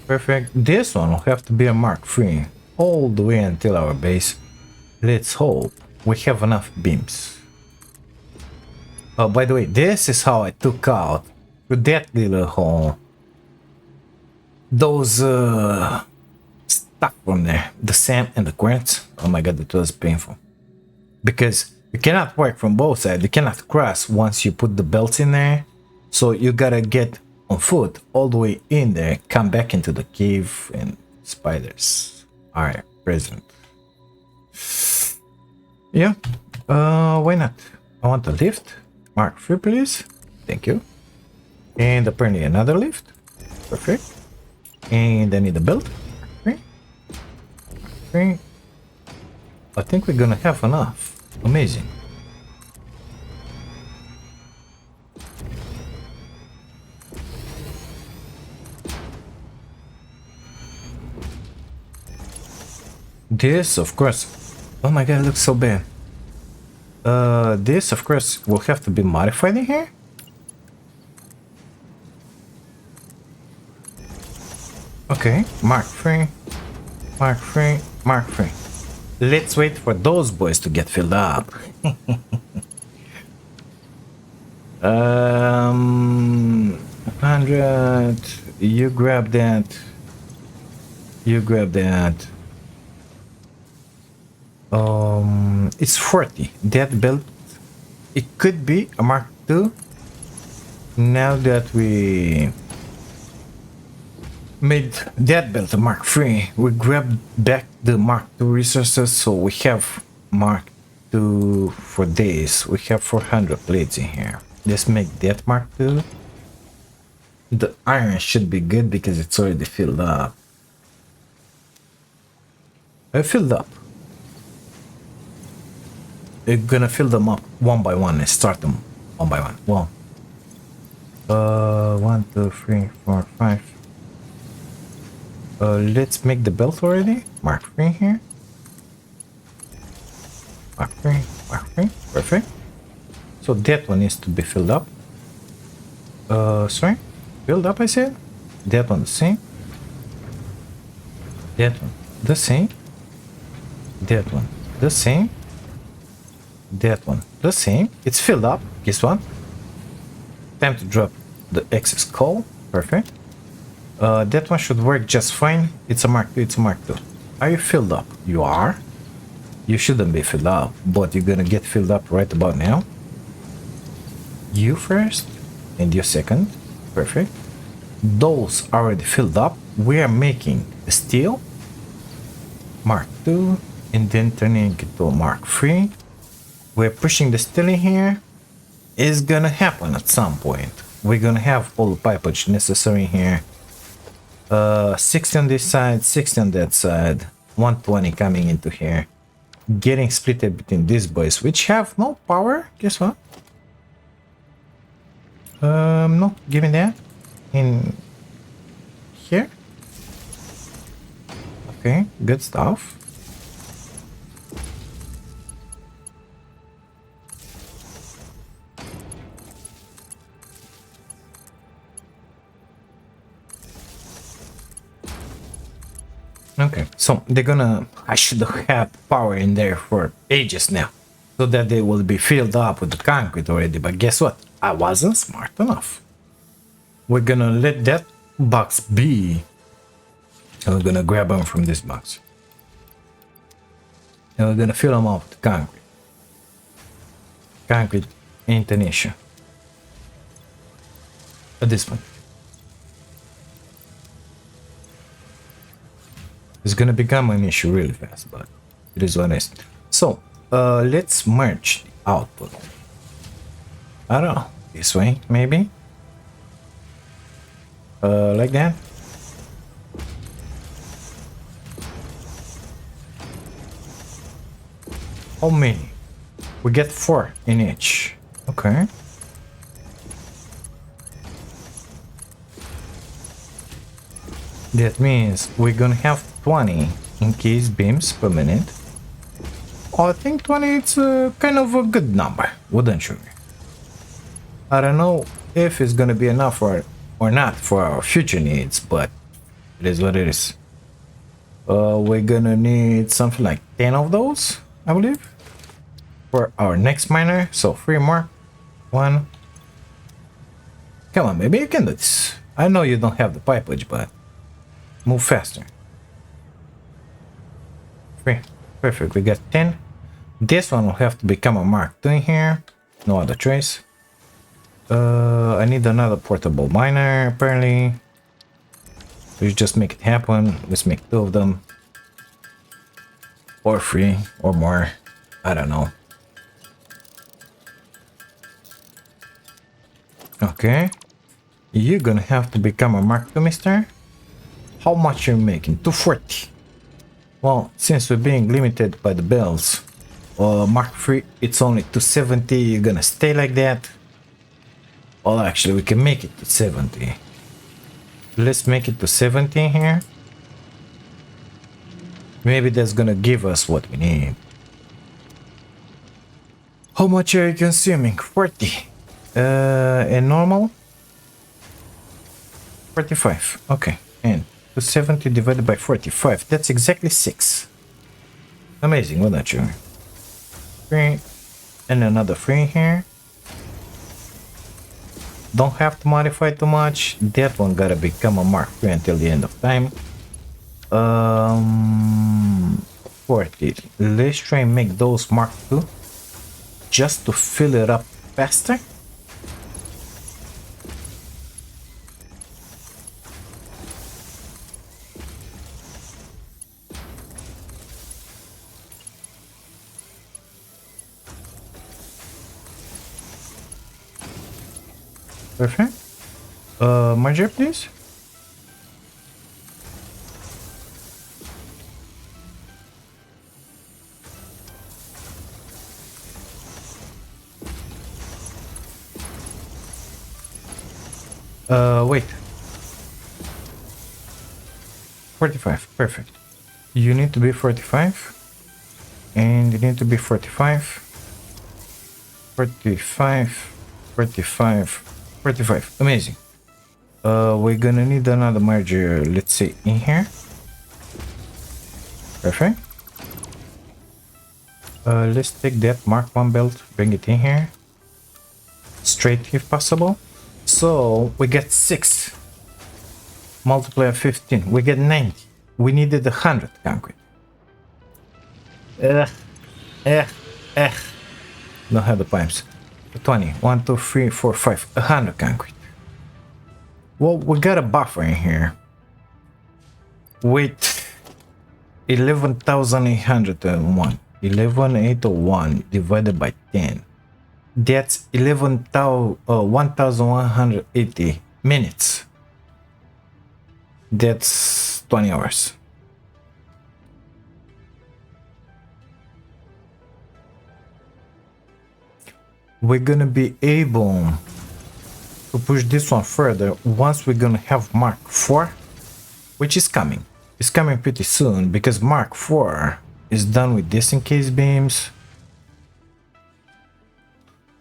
Perfect. This one will have to be a Mark III all the way until our base. Let's hope we have enough beams. Oh, by the way, this is how I took out through that little hole those stuff from there, the sand and the quartz. Oh my god, that was painful. Because you cannot work from both sides. You cannot cross once you put the belts in there. So you gotta get on foot all the way in there, come back into the cave and spiders. Alright, present. Yeah, why not? I want a lift. Mark III, please. Thank you. And apparently another lift. Perfect. And I need a belt. Mark III. I think we're gonna have enough. Amazing. This, of course. Oh my god, it looks so bad. This, of course, will have to be modified in here. Okay, Mark III, Mark III, Mark III. Let's wait for those boys to get filled up. 100. You grab that. You grab that. It's 40. That belt, it could be a Mark II. Now that we made that belt a Mark III, we grabbed back the Mark II resources, so we have Mark II for days. We have 400 plates in here. Let's make that Mark II. The iron should be good because it's already filled up. I filled up. We're gonna fill them up one by one and start them one by one. Well, 1, 2, 3, 4, 5. Let's make the belt already. Mark III here. Mark III, Mark III. Perfect. So that one needs to be filled up. Sorry, filled up. I said. That one the same. That one the same. That one the same. That one the same. It's filled up. Guess what? Time to drop the excess coal. Perfect. That one should work just fine. It's a Mark II. It's a Mark II. Are you filled up? You are. You shouldn't be filled up, but you're gonna get filled up right about now. You first and you second. Perfect. Those are already filled up. We are making the steel Mark II and then turning it to Mark III. We're pushing the steel in here. It's gonna happen at some point. we're gonna have all the pipage necessary here. 60 on this side, 60 on that side, 120 coming into here, getting split between these boys, which have no power. Guess what? No, give me that in here. Okay, good stuff. Okay, so they're gonna... I should have had power in there for ages now, so that they will be filled up with the concrete already, but guess what? I wasn't smart enough. We're gonna let that box be, and we're gonna grab them from this box. And we're gonna fill them up with concrete. Concrete ain't an issue. At this point. It's gonna become an issue really fast, but it is what it is. So, let's merge the output. I don't know, this way, maybe? Like that? How many? We get 4 in each. Okay. That means we're gonna have 20 encased beams per minute. I think 20 is kind of a good number, wouldn't you? I don't know if it's gonna be enough or not for our future needs, but it is what it is. We're gonna need something like 10 of those, I believe, for our next miner. So 3 more. 1. Come on, baby, you can do this. I know you don't have the pipage, but move faster. 3. Perfect, we got 10. This one will have to become a Mark II here. No other choice. I need another portable miner, apparently. We just make it happen. Let's make 2 of them. Or 3, or more. I don't know. Okay. You're gonna have to become a Mark II, mister. How much are you making? 240. Well, since we're being limited by the bells, Mark III, it's only 270. You're gonna stay like that. Well, actually, we can make it to 70. Let's make it to 70 here. Maybe that's gonna give us what we need. How much are you consuming? 40. And normal? 45. Okay. And 270 divided by 45. That's exactly 6. Amazing, wouldn't you? 3. And another 3 here. Don't have to modify too much. That one gotta become a Mark III until the end of time. 40. Let's try and make those Mark II just to fill it up faster. Perfect. Merger, please. Wait. 45. Perfect. You need to be 45. And you need to be 45. 45. 45. 45. Amazing. We're gonna need another merger, let's say, in here. Perfect. Let's take that Mark I belt, bring it in here. Straight if possible. So we get 6. Multiply 15. We get 90. We needed 100 concrete. Don't have the pipes. 20. 1, 2, 3, 4, 5. 100 concrete. Well, we got a buffer in here. With 11,801. 11,801 divided by 10. That's 1180 minutes. That's 20 hours. We're gonna be able to push this one further once we're gonna have Mark 4, which is coming. It's coming pretty soon because Mark 4 is done with this encased beams.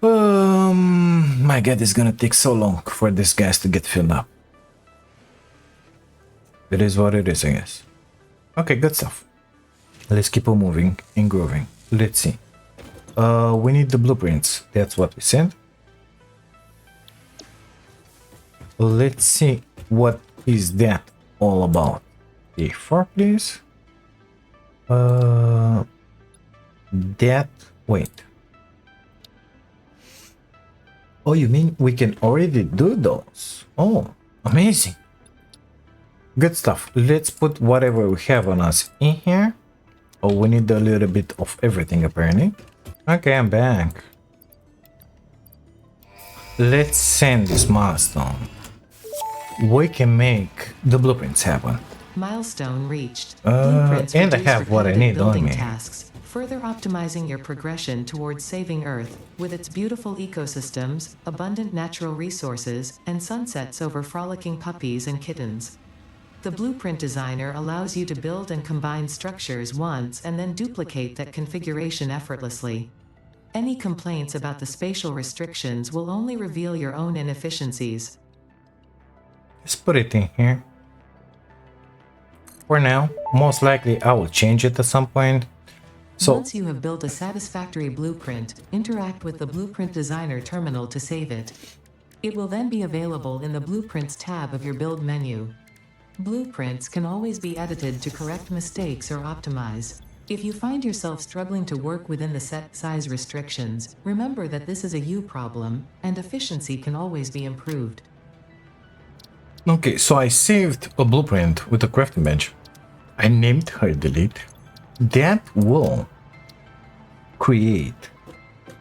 My god, it's gonna take so long for these guys to get filled up. It is what it is, I guess. Okay, good stuff. Let's keep on moving and grooving. Let's see. We need the blueprints. That's what we said. Let's see what is that all about. A4, please. That. Wait. Oh, you mean we can already do those? Oh, amazing. Good stuff. Let's put whatever we have on us in here. Oh, we need a little bit of everything apparently. Okay, I'm back. Let's send this milestone. We can make the blueprints happen. Milestone reached. Blueprints and I reduce have what I need on building me. tasks, further optimizing your progression towards saving Earth with its beautiful ecosystems, abundant natural resources, and sunsets over frolicking puppies and kittens. The blueprint designer allows you to build and combine structures once and then duplicate that configuration effortlessly. Any complaints about the spatial restrictions will only reveal your own inefficiencies. Let's put it in here. For now, most likely I will change it at some point. So once you have built a satisfactory blueprint, interact with the Blueprint Designer terminal to save it. It will then be available in the Blueprints tab of your build menu. Blueprints can always be edited to correct mistakes or optimize. If you find yourself struggling to work within the set size restrictions, remember that this is a you problem, and efficiency can always be improved. okay, so I saved a blueprint with a crafting bench. I named her delete. That will create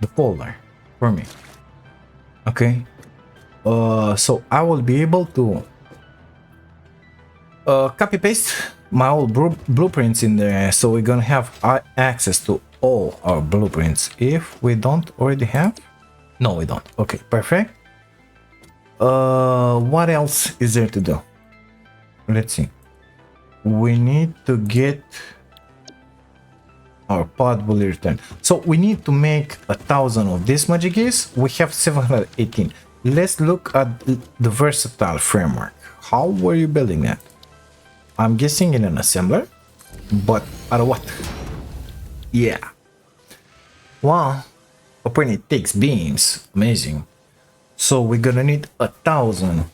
the folder for me. Okay. So I will be able to copy paste my old blueprints in there, so we're gonna have access to all our blueprints. If we don't already have, no, we don't. Okay, perfect. What else is there to do? Let's see. We need to get our pod will return. So we need to make 1,000 of these magic gears. We have 718. Let's look at the versatile framework. How were you building that? I'm guessing in an assembler, but out of what? Yeah. Wow. Apparently it takes beams. Amazing. So we're gonna need 1,000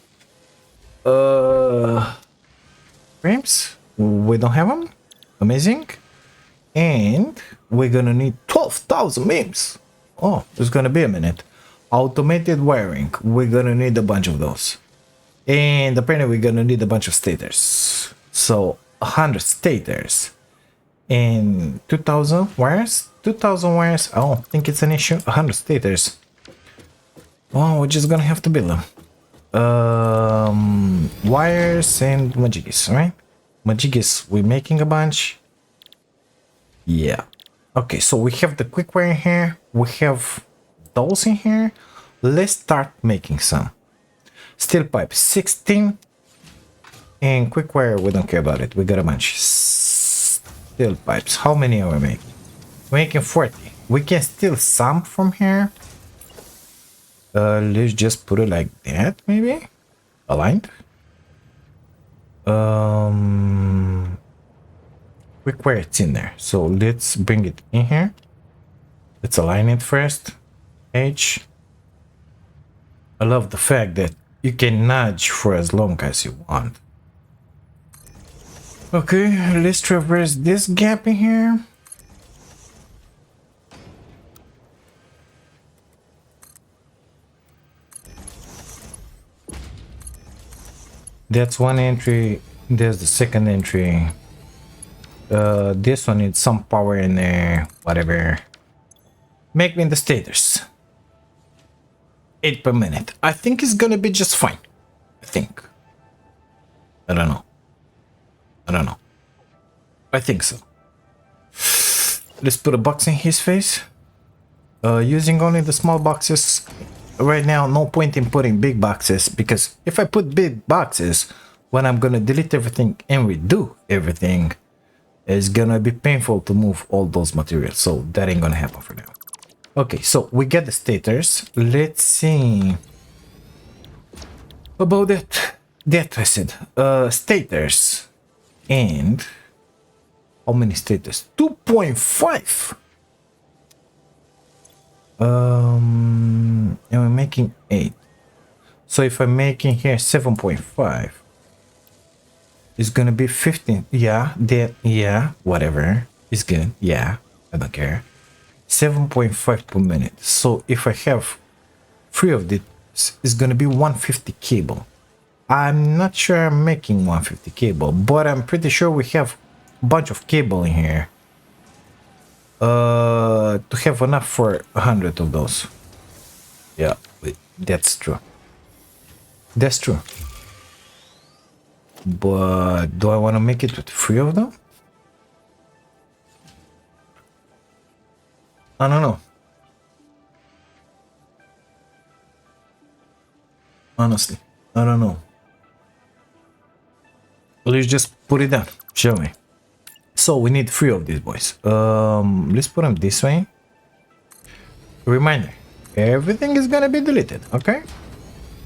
frames. We don't have them. Amazing. And we're gonna need 12,000 beams. Oh, it's gonna be a minute. Automated wiring. We're gonna need a bunch of those. And apparently we're gonna need a bunch of stators. So 100 stators and 2,000 wires. 2,000 wires. I don't think it's an issue. 100 stators. Oh, we're just gonna have to build them. Wires and majigis, right? Majigis, we're making a bunch. Yeah. Okay, so we have the quick wire here. We have those in here. Let's start making some. Steel pipe 16. And quick wire, we don't care about it. We got a bunch. Steel pipes. How many are we making? We're making 40. We can steal some from here. Let's just put it like that, maybe? Aligned. Quick wire, it's in there. So let's bring it in here. Let's align it first. H. I love the fact that you can nudge for as long as you want. Okay, let's traverse this gap in here. That's one entry. There's the second entry. This one needs some power in there. Whatever. Make me the stators. 8 per minute. I think it's gonna be just fine. I think. I don't know. I don't know. I think so. Let's put a box in his face. Using only the small boxes. Right now, no point in putting big boxes, because if I put big boxes, when I'm gonna delete everything and redo everything, it's gonna be painful to move all those materials. So that ain't gonna happen for now. Okay, so we get the stators. Let's see about that. That I said. Stators. And how many stators? 2.5. And we're making 8. So if I'm making here 7.5, it's gonna be 15. Yeah, that, yeah, whatever. It's good. Yeah, I don't care. 7.5 per minute. So if I have 3 of this, it's gonna be 150 cable. I'm not sure I'm making 150 cable, but I'm pretty sure we have a bunch of cable in here. To have enough for 100 of those. Yeah, that's true. That's true. But do I want to make it with 3 of them? I don't know. Honestly, I don't know. Let's just put it down, shall we? So we need 3 of these boys. Let's put them this way. Reminder, everything is gonna be deleted, okay?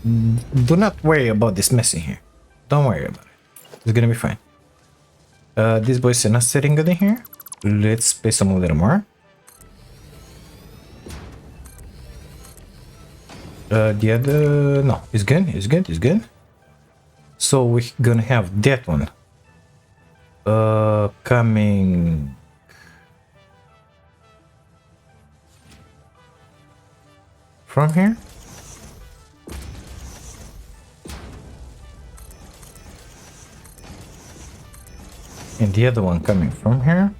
Do not worry about this mess in here. Don't worry about it. It's gonna be fine. These boys are not sitting good in here. Let's space them a little more. The other, no, it's good, it's good, it's good. So we're gonna have that one coming from here. And the other one coming from here.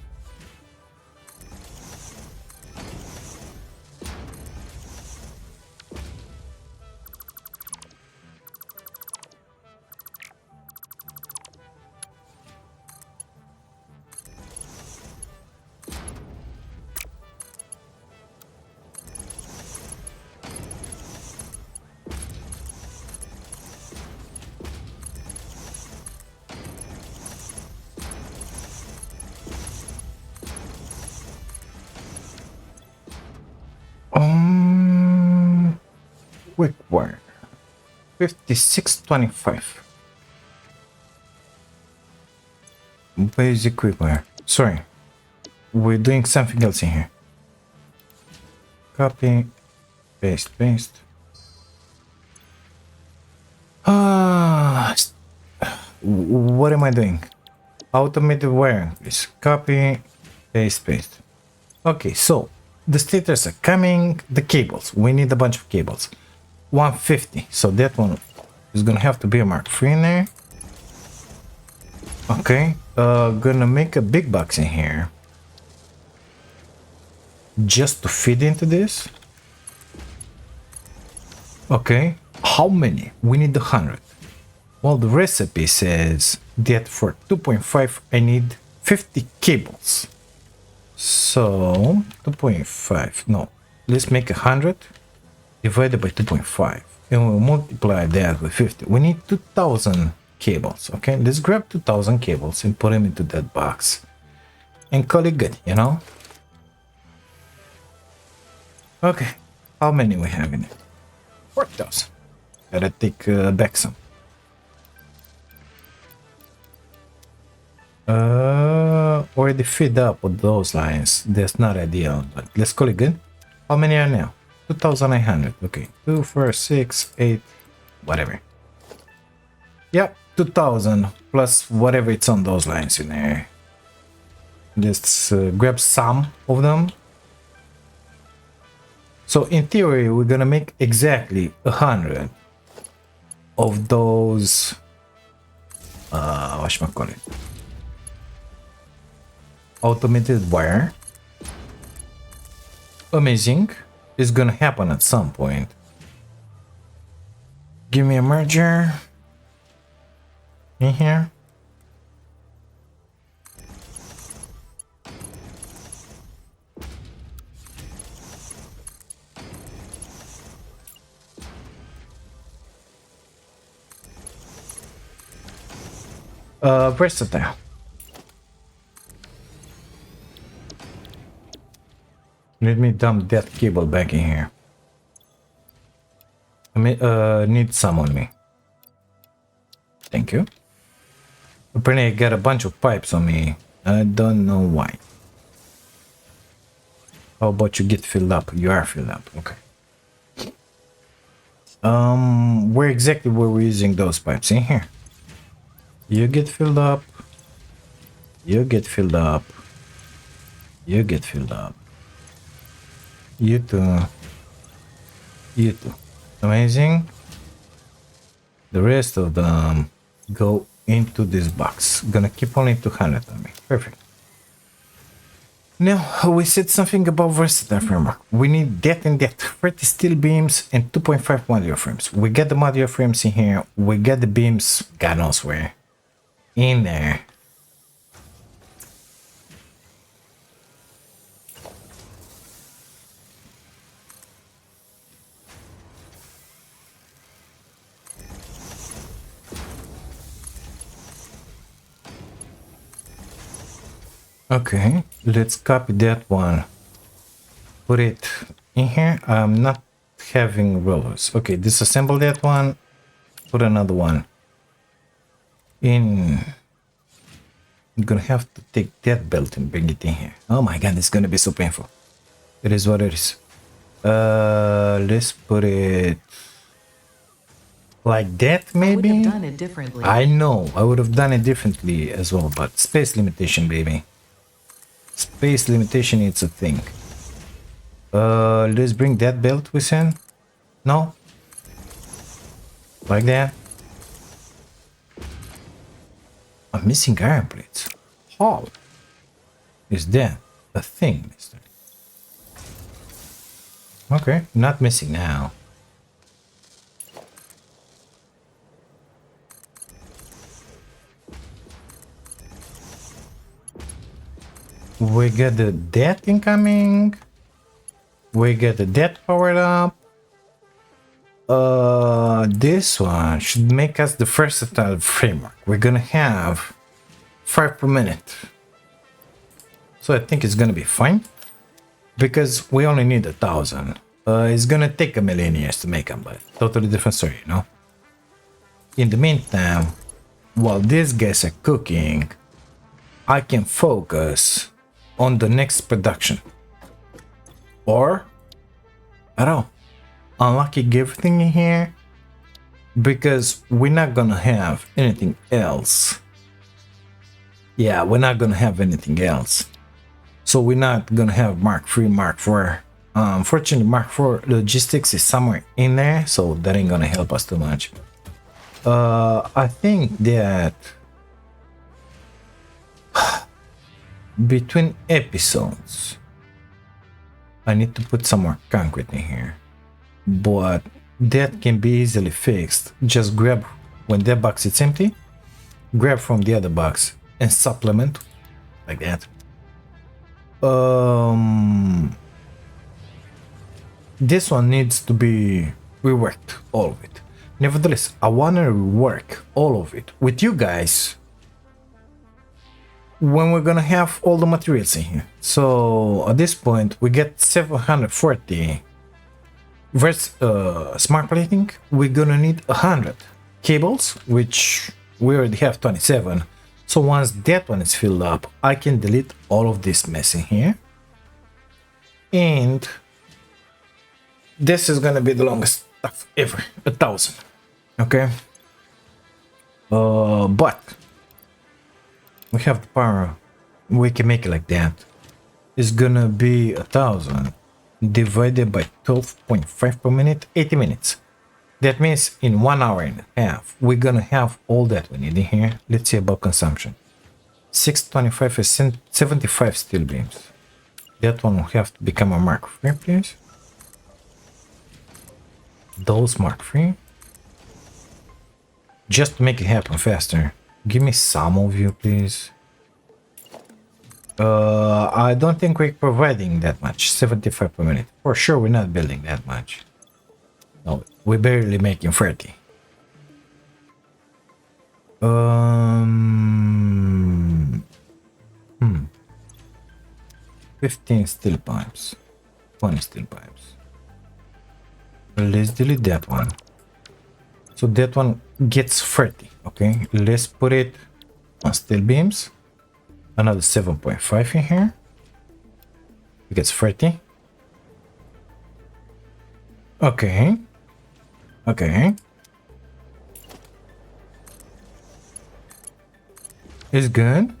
Quick wire 5625. Basic quick wire. Sorry, we're doing something else in here. Copy, paste, paste. What am I doing? Automated wiring, please. Copy, paste, paste. Okay, so the stators are coming. The cables, we need a bunch of cables. 150, so that one is gonna have to be a Mark III in there. Okay, gonna make a big box in here just to fit into this. Okay, how many? We need 100. Well, the recipe says that for 2.5 I need 50 cables. So 2.5, no, let's make 100 divided by 2.5 and we'll multiply that with 50. We need 2000 cables. Okay, let's grab 2000 cables and put them into that box and call it good, you know. Okay, how many we have in it? 4,000. Gotta take back some. Already filled up with those lines. That's not ideal, but let's call it good. How many are now? 2,900. Okay, 2, 4, 6, 8, whatever. Yep, 2,000 plus whatever it's on those lines in there. Let's grab some of them. So in theory, we're gonna make exactly 100 of those. Whatchamacallit? Automated wire. Amazing. It's gonna happen at some point. Give me a merger in here. Versatile. Let me dump that cable back in here. I mean, need some on me. Thank you. Apparently I got a bunch of pipes on me. I don't know why. How about you get filled up? You are filled up. Okay. Where exactly were we using those pipes? In here. You get filled up. You get filled up. You get filled up. You too. You too. Amazing. The rest of them go into this box. Gonna keep only 200 on me. Perfect. Now, we said something about versatile framework. We need that and that. 30 steel beams and 2.5 modular frames. We got the modular frames in here. We got the beams, God knows where. In there. Okay, let's copy that one. Put it in here. I'm not having rollers. Okay, disassemble that one. Put another one in. I'm gonna have to take that belt and bring it in here. Oh my god, it's gonna be so painful. It is what it is. Let's put it like that, maybe. I would have done it differently. I know, I would have done it differently as well, but space limitation, baby. Space limitation, it's a thing. Let's bring that belt within. No? Like that? I'm missing iron plates. How is that a thing, mister? Okay, not missing now. We got the death incoming. We got the death powered up. This one should make us the versatile framework. We're gonna have 5 per minute. So I think it's gonna be fine. Because we only need 1,000. It's gonna take a million years to make them, but totally different story, you know? In the meantime, while these guys are cooking, I can focus on the next production. Or, I don't know, unlocking everything in here, because we're not gonna have anything else. Yeah, we're not gonna have anything else. So we're not gonna have Mark 3, Mark 4. Unfortunately, Mark 4 logistics is somewhere in there, so that ain't gonna help us too much. I think that between episodes, I need to put some more concrete in here, but that can be easily fixed. Just grab, when that box is empty, grab from the other box and supplement like that. This one needs to be reworked, all of it. Nevertheless, I want to rework all of it with you guys when we're gonna have all the materials in here. So at this point we get 740 smart plating. We're gonna need 100 cables, which we already have 27. So once that one is filled up, I can delete all of this mess in here, and this is gonna be the longest stuff ever, 1,000. Okay, but we have the power. We can make it like that. It's gonna be 1,000 divided by 12.5 per minute, 80 minutes. That means in 1 hour and a half, we're gonna have all that we need in here. Let's see about consumption. 625 is 75 steel beams. That one will have to become a Mark 3, please. Those Mark 3. just to make it happen faster. Give me some of you, please. I don't think we're providing that much. 75 per minute. For sure, we're not building that much. No, we're barely making 30. 15 steel pipes. 20 steel pipes. Let's delete that one. So that one gets 30. Okay, let's put it on steel beams. Another 7.5 in here. It gets 30. Okay. Okay. It's good.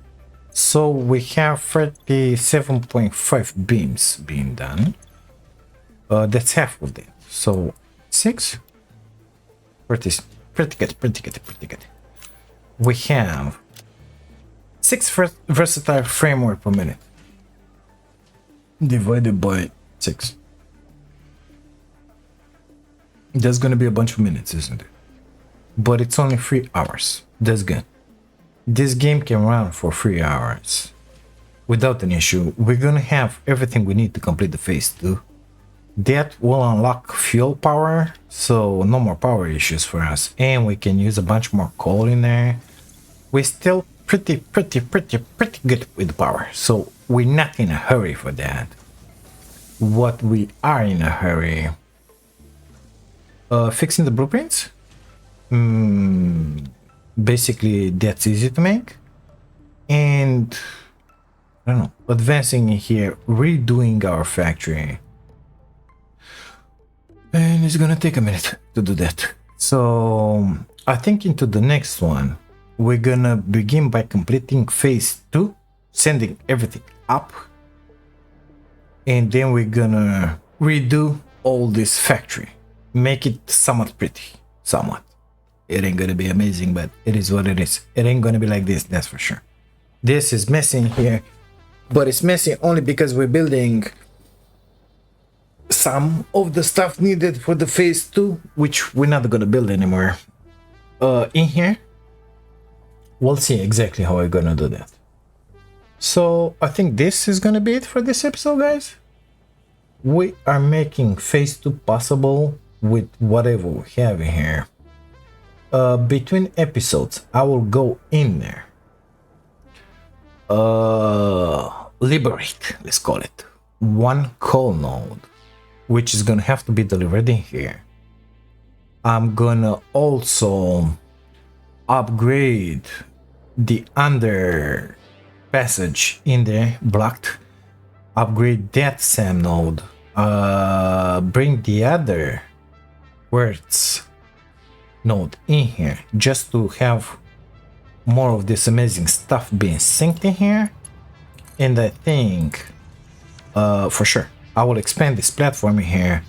So we have 37.5 beams being done. That's half of it. So 6. Pretty good, pretty good, pretty good. We have 6 versatile framework per minute. Divided by 6. That's gonna be a bunch of minutes, isn't it? But it's only 3 hours. That's good. This game can run for 3 hours without an issue. We're gonna have everything we need to complete the phase 2. That will unlock fuel power, so no more power issues for us, and we can use a bunch more coal in there. We're still pretty good with the power, so we're not in a hurry for that. What we are in a hurry, fixing the blueprints. Basically that's easy to make, and I don't know, advancing in here, redoing our factory, and it's gonna take a minute to do that. So I think into the next one we're gonna begin by completing phase 2, sending everything up, and then we're gonna redo all this factory, make it somewhat pretty. Somewhat. It ain't gonna be amazing, but it is what it is. It ain't gonna be like this, that's for sure. This is messy in here, but it's messy only because we're building some of the stuff needed for the phase 2, which we're not gonna build anymore. In here, we'll see exactly how we're gonna do that. So I think this is gonna be it for this episode, guys. We are making phase 2 possible with whatever we have in here. Between episodes, I will go in there, liberate, let's call it, one coal node, which is gonna have to be delivered in here. I'm gonna also upgrade the under passage in there, blocked, upgrade that SAM node, bring the other words node in here just to have more of this amazing stuff being synced in here. And I think for sure I will expand this platform in here.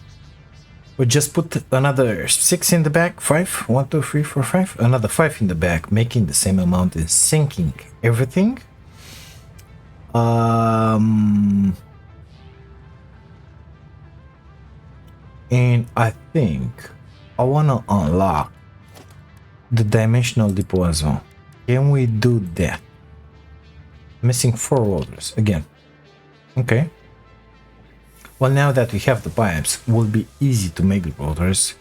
We just put another 6 in the back, 5, 1 2 3 4 5, another 5 in the back, making the same amount and syncing everything. And I think I want to unlock the dimensional depot as well. Can we do that? Missing 4 rotors again. Okay. Well, now that we have the pipes, it will be easy to make the rotors.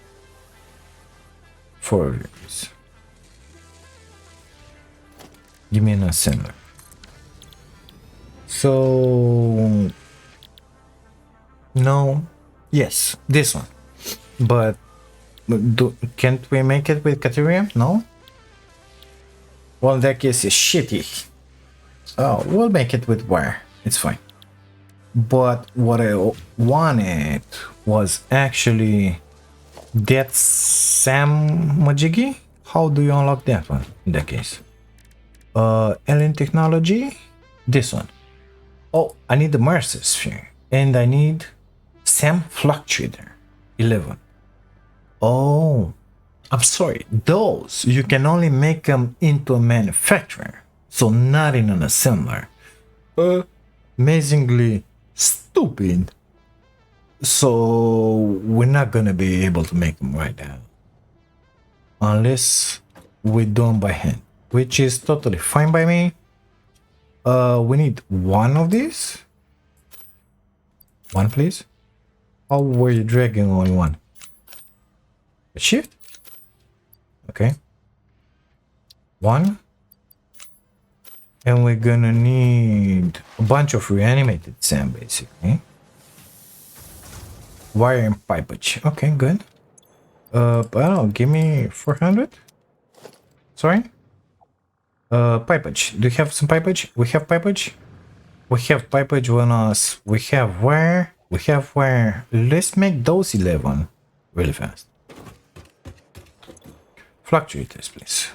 4 of these. Give me an assembler. So no, yes, this one. But can't we make it with Caterium? No? Well, in that case it's shitty. Oh, we'll make it with wire. It's fine. But what I wanted was actually that Sam Majigi. How do you unlock that one in that case? Alien technology. This one. Oh, I need the Mercer sphere. And I need Sam Fluctuator 11. Oh, I'm sorry. Those, you can only make them into a manufacturer. So not in an assembler. Amazingly stupid. So we're not gonna be able to make them right now. Unless we do them by hand, which is totally fine by me. We need one of these. One, please. How were you dragging only one? Shift. Okay. One. And we're gonna need a bunch of reanimated sand, basically. Wire and pipage. Okay, good. I don't know, give me 400? Sorry? Pipage. Do you have some pipage? We have pipage? We have pipage on us. We have wire. We have wire. Let's make those 11 really fast. Fluctuators, please.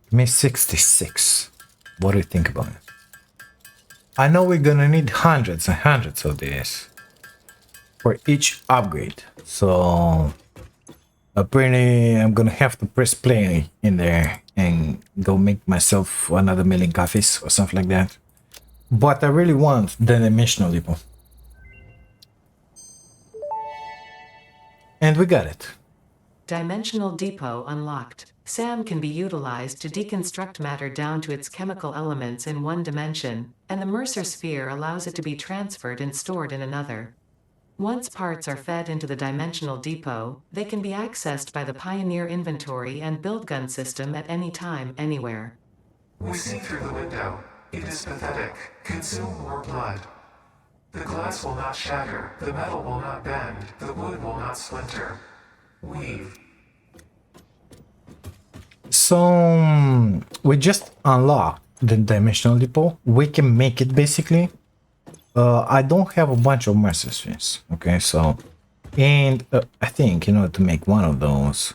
Give me 66. What do you think about it? I know we're gonna need hundreds and hundreds of this for each upgrade. So apparently I'm gonna have to press play in there and go make myself another million coffees or something like that. But I really want the dimensional depot. And we got it. Dimensional depot unlocked. SAM can be utilized to deconstruct matter down to its chemical elements in one dimension, and the Mercer sphere allows it to be transferred and stored in another. Once parts are fed into the dimensional depot, they can be accessed by the Pioneer inventory and build gun system at any time, anywhere. We see through the window. It is pathetic. Consume more blood. The glass will not shatter, the metal will not bend, the wood will not splinter. Weave. So we just unlocked the dimensional depot. We can make it basically. I don't have a bunch of Mercer spheres. Okay, so and I think in order to make one of those,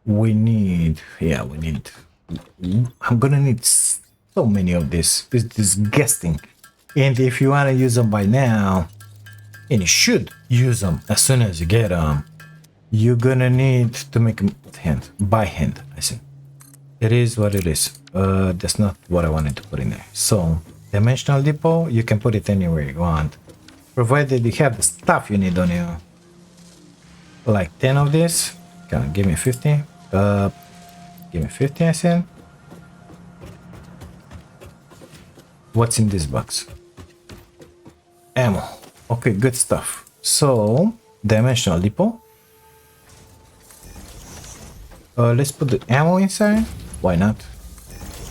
we need I'm gonna need so many of this. It's disgusting. And if you want to use them by now, and you should use them as soon as you get them, you're gonna need to make them by hand. I see. It is what it is. That's not what I wanted to put in there. So dimensional depot, you can put it anywhere you want, provided you have the stuff you need on you. Like 10 of this. Come on, give me 50. Give me 50, I said. What's in this box? Ammo. Okay, good stuff. So dimensional depot. Let's put the ammo inside. Why not?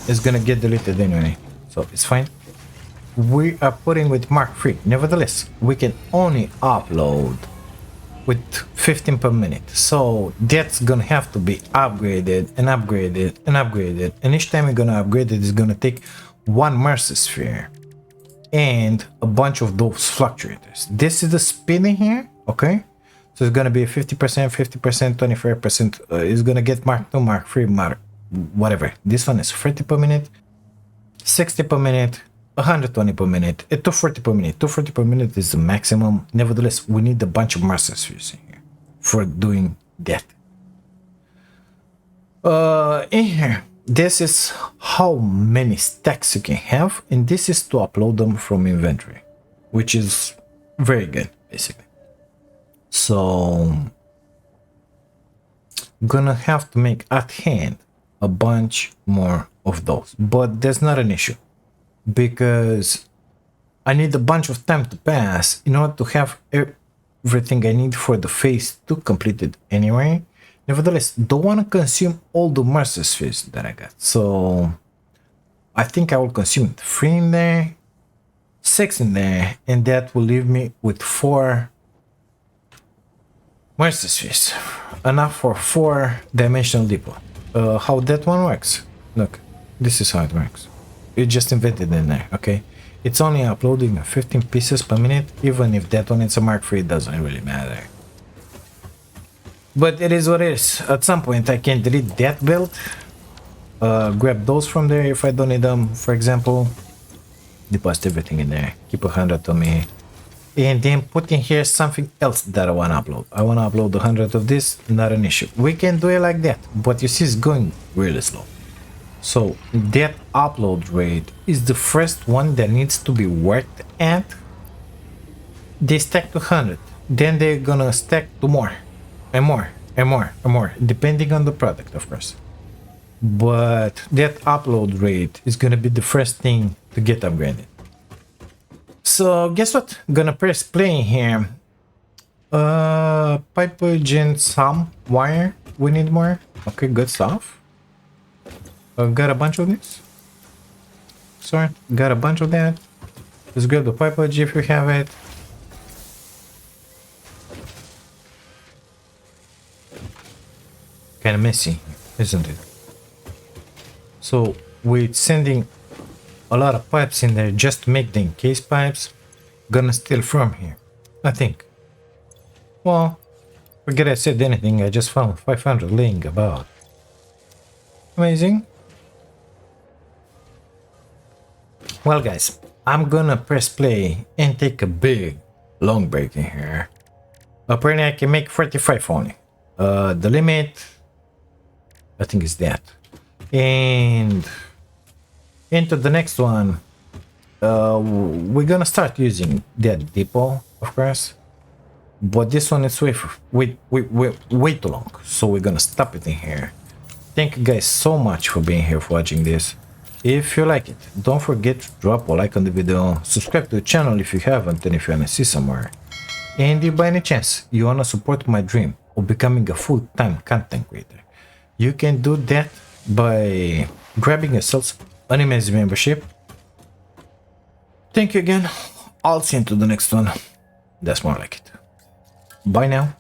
It's gonna get deleted anyway, so it's fine. We are putting with Mark III. Nevertheless, we can only upload with 15 per minute. So that's gonna have to be upgraded and upgraded and upgraded. And each time we're gonna upgrade it, it's gonna take one Mercer sphere and a bunch of those fluctuators. This is the spinning here, okay? So it's gonna be 50%, 50%, 25%. It's gonna get Mark II, Mark III, Mark whatever. This one is 30 per minute, 60 per minute, 120 per minute, 240 per minute. 240 per minute is the maximum. Nevertheless, we need a bunch of Mercer spheres in here for doing that. In here, this is how many stacks you can have, and this is to upload them from inventory, which is very good, basically. So I'm gonna have to make at hand a bunch more of those, but that's not an issue because I need a bunch of time to pass in order to have everything I need for the phase 2 completed anyway. Nevertheless, don't want to consume all the Mercer spheres that I got, so I think I will consume 3 in there, 6 in there, and that will leave me with 4 Mercer spheres, enough for 4 dimensional depot. How that one works? Look, this is how it works. You just invented in there, okay? It's only uploading 15 pieces per minute, even if that one is a Mark III, it doesn't really matter. But it is what it is. At some point I can delete that build, grab those from there if I don't need them, for example, deposit everything in there, keep 100 on me, and then put in here something else that I want to upload. I want to upload 100 of this, not an issue. We can do it like that, but you see it's going really slow. So that upload rate is the first one that needs to be worked at. They stack to 100, then they're gonna stack to more and more and more, depending on the product, of course. But that upload rate is gonna be the first thing to get upgraded. So guess what? Gonna press play here. Pipe gen some wire. We need more. Okay, good stuff. Got a bunch of this. Sorry, got a bunch of that. Let's grab the pipe if you have it. Kind of messy, isn't it? So we're sending a lot of pipes in there just to make the encase pipes. Gonna steal from here, I think. Well, forget I said anything. I just found 500 laying about. Amazing. Well, guys, I'm gonna press play and take a big long break in here. Apparently I can make 45 only. The limit, I think, is that. And into the next one, we're gonna start using that depot, of course. But this one is way too long, so we're gonna stop it in here. Thank you guys so much for being here, for watching this. If you like it, don't forget to drop a like on the video, subscribe to the channel if you haven't and if you wanna see some more. And if by any chance you wanna support my dream of becoming a full-time content creator, you can do that by grabbing yourselves an amazing membership. Thank you again. I'll see you into the next one. That's more like it. Bye now.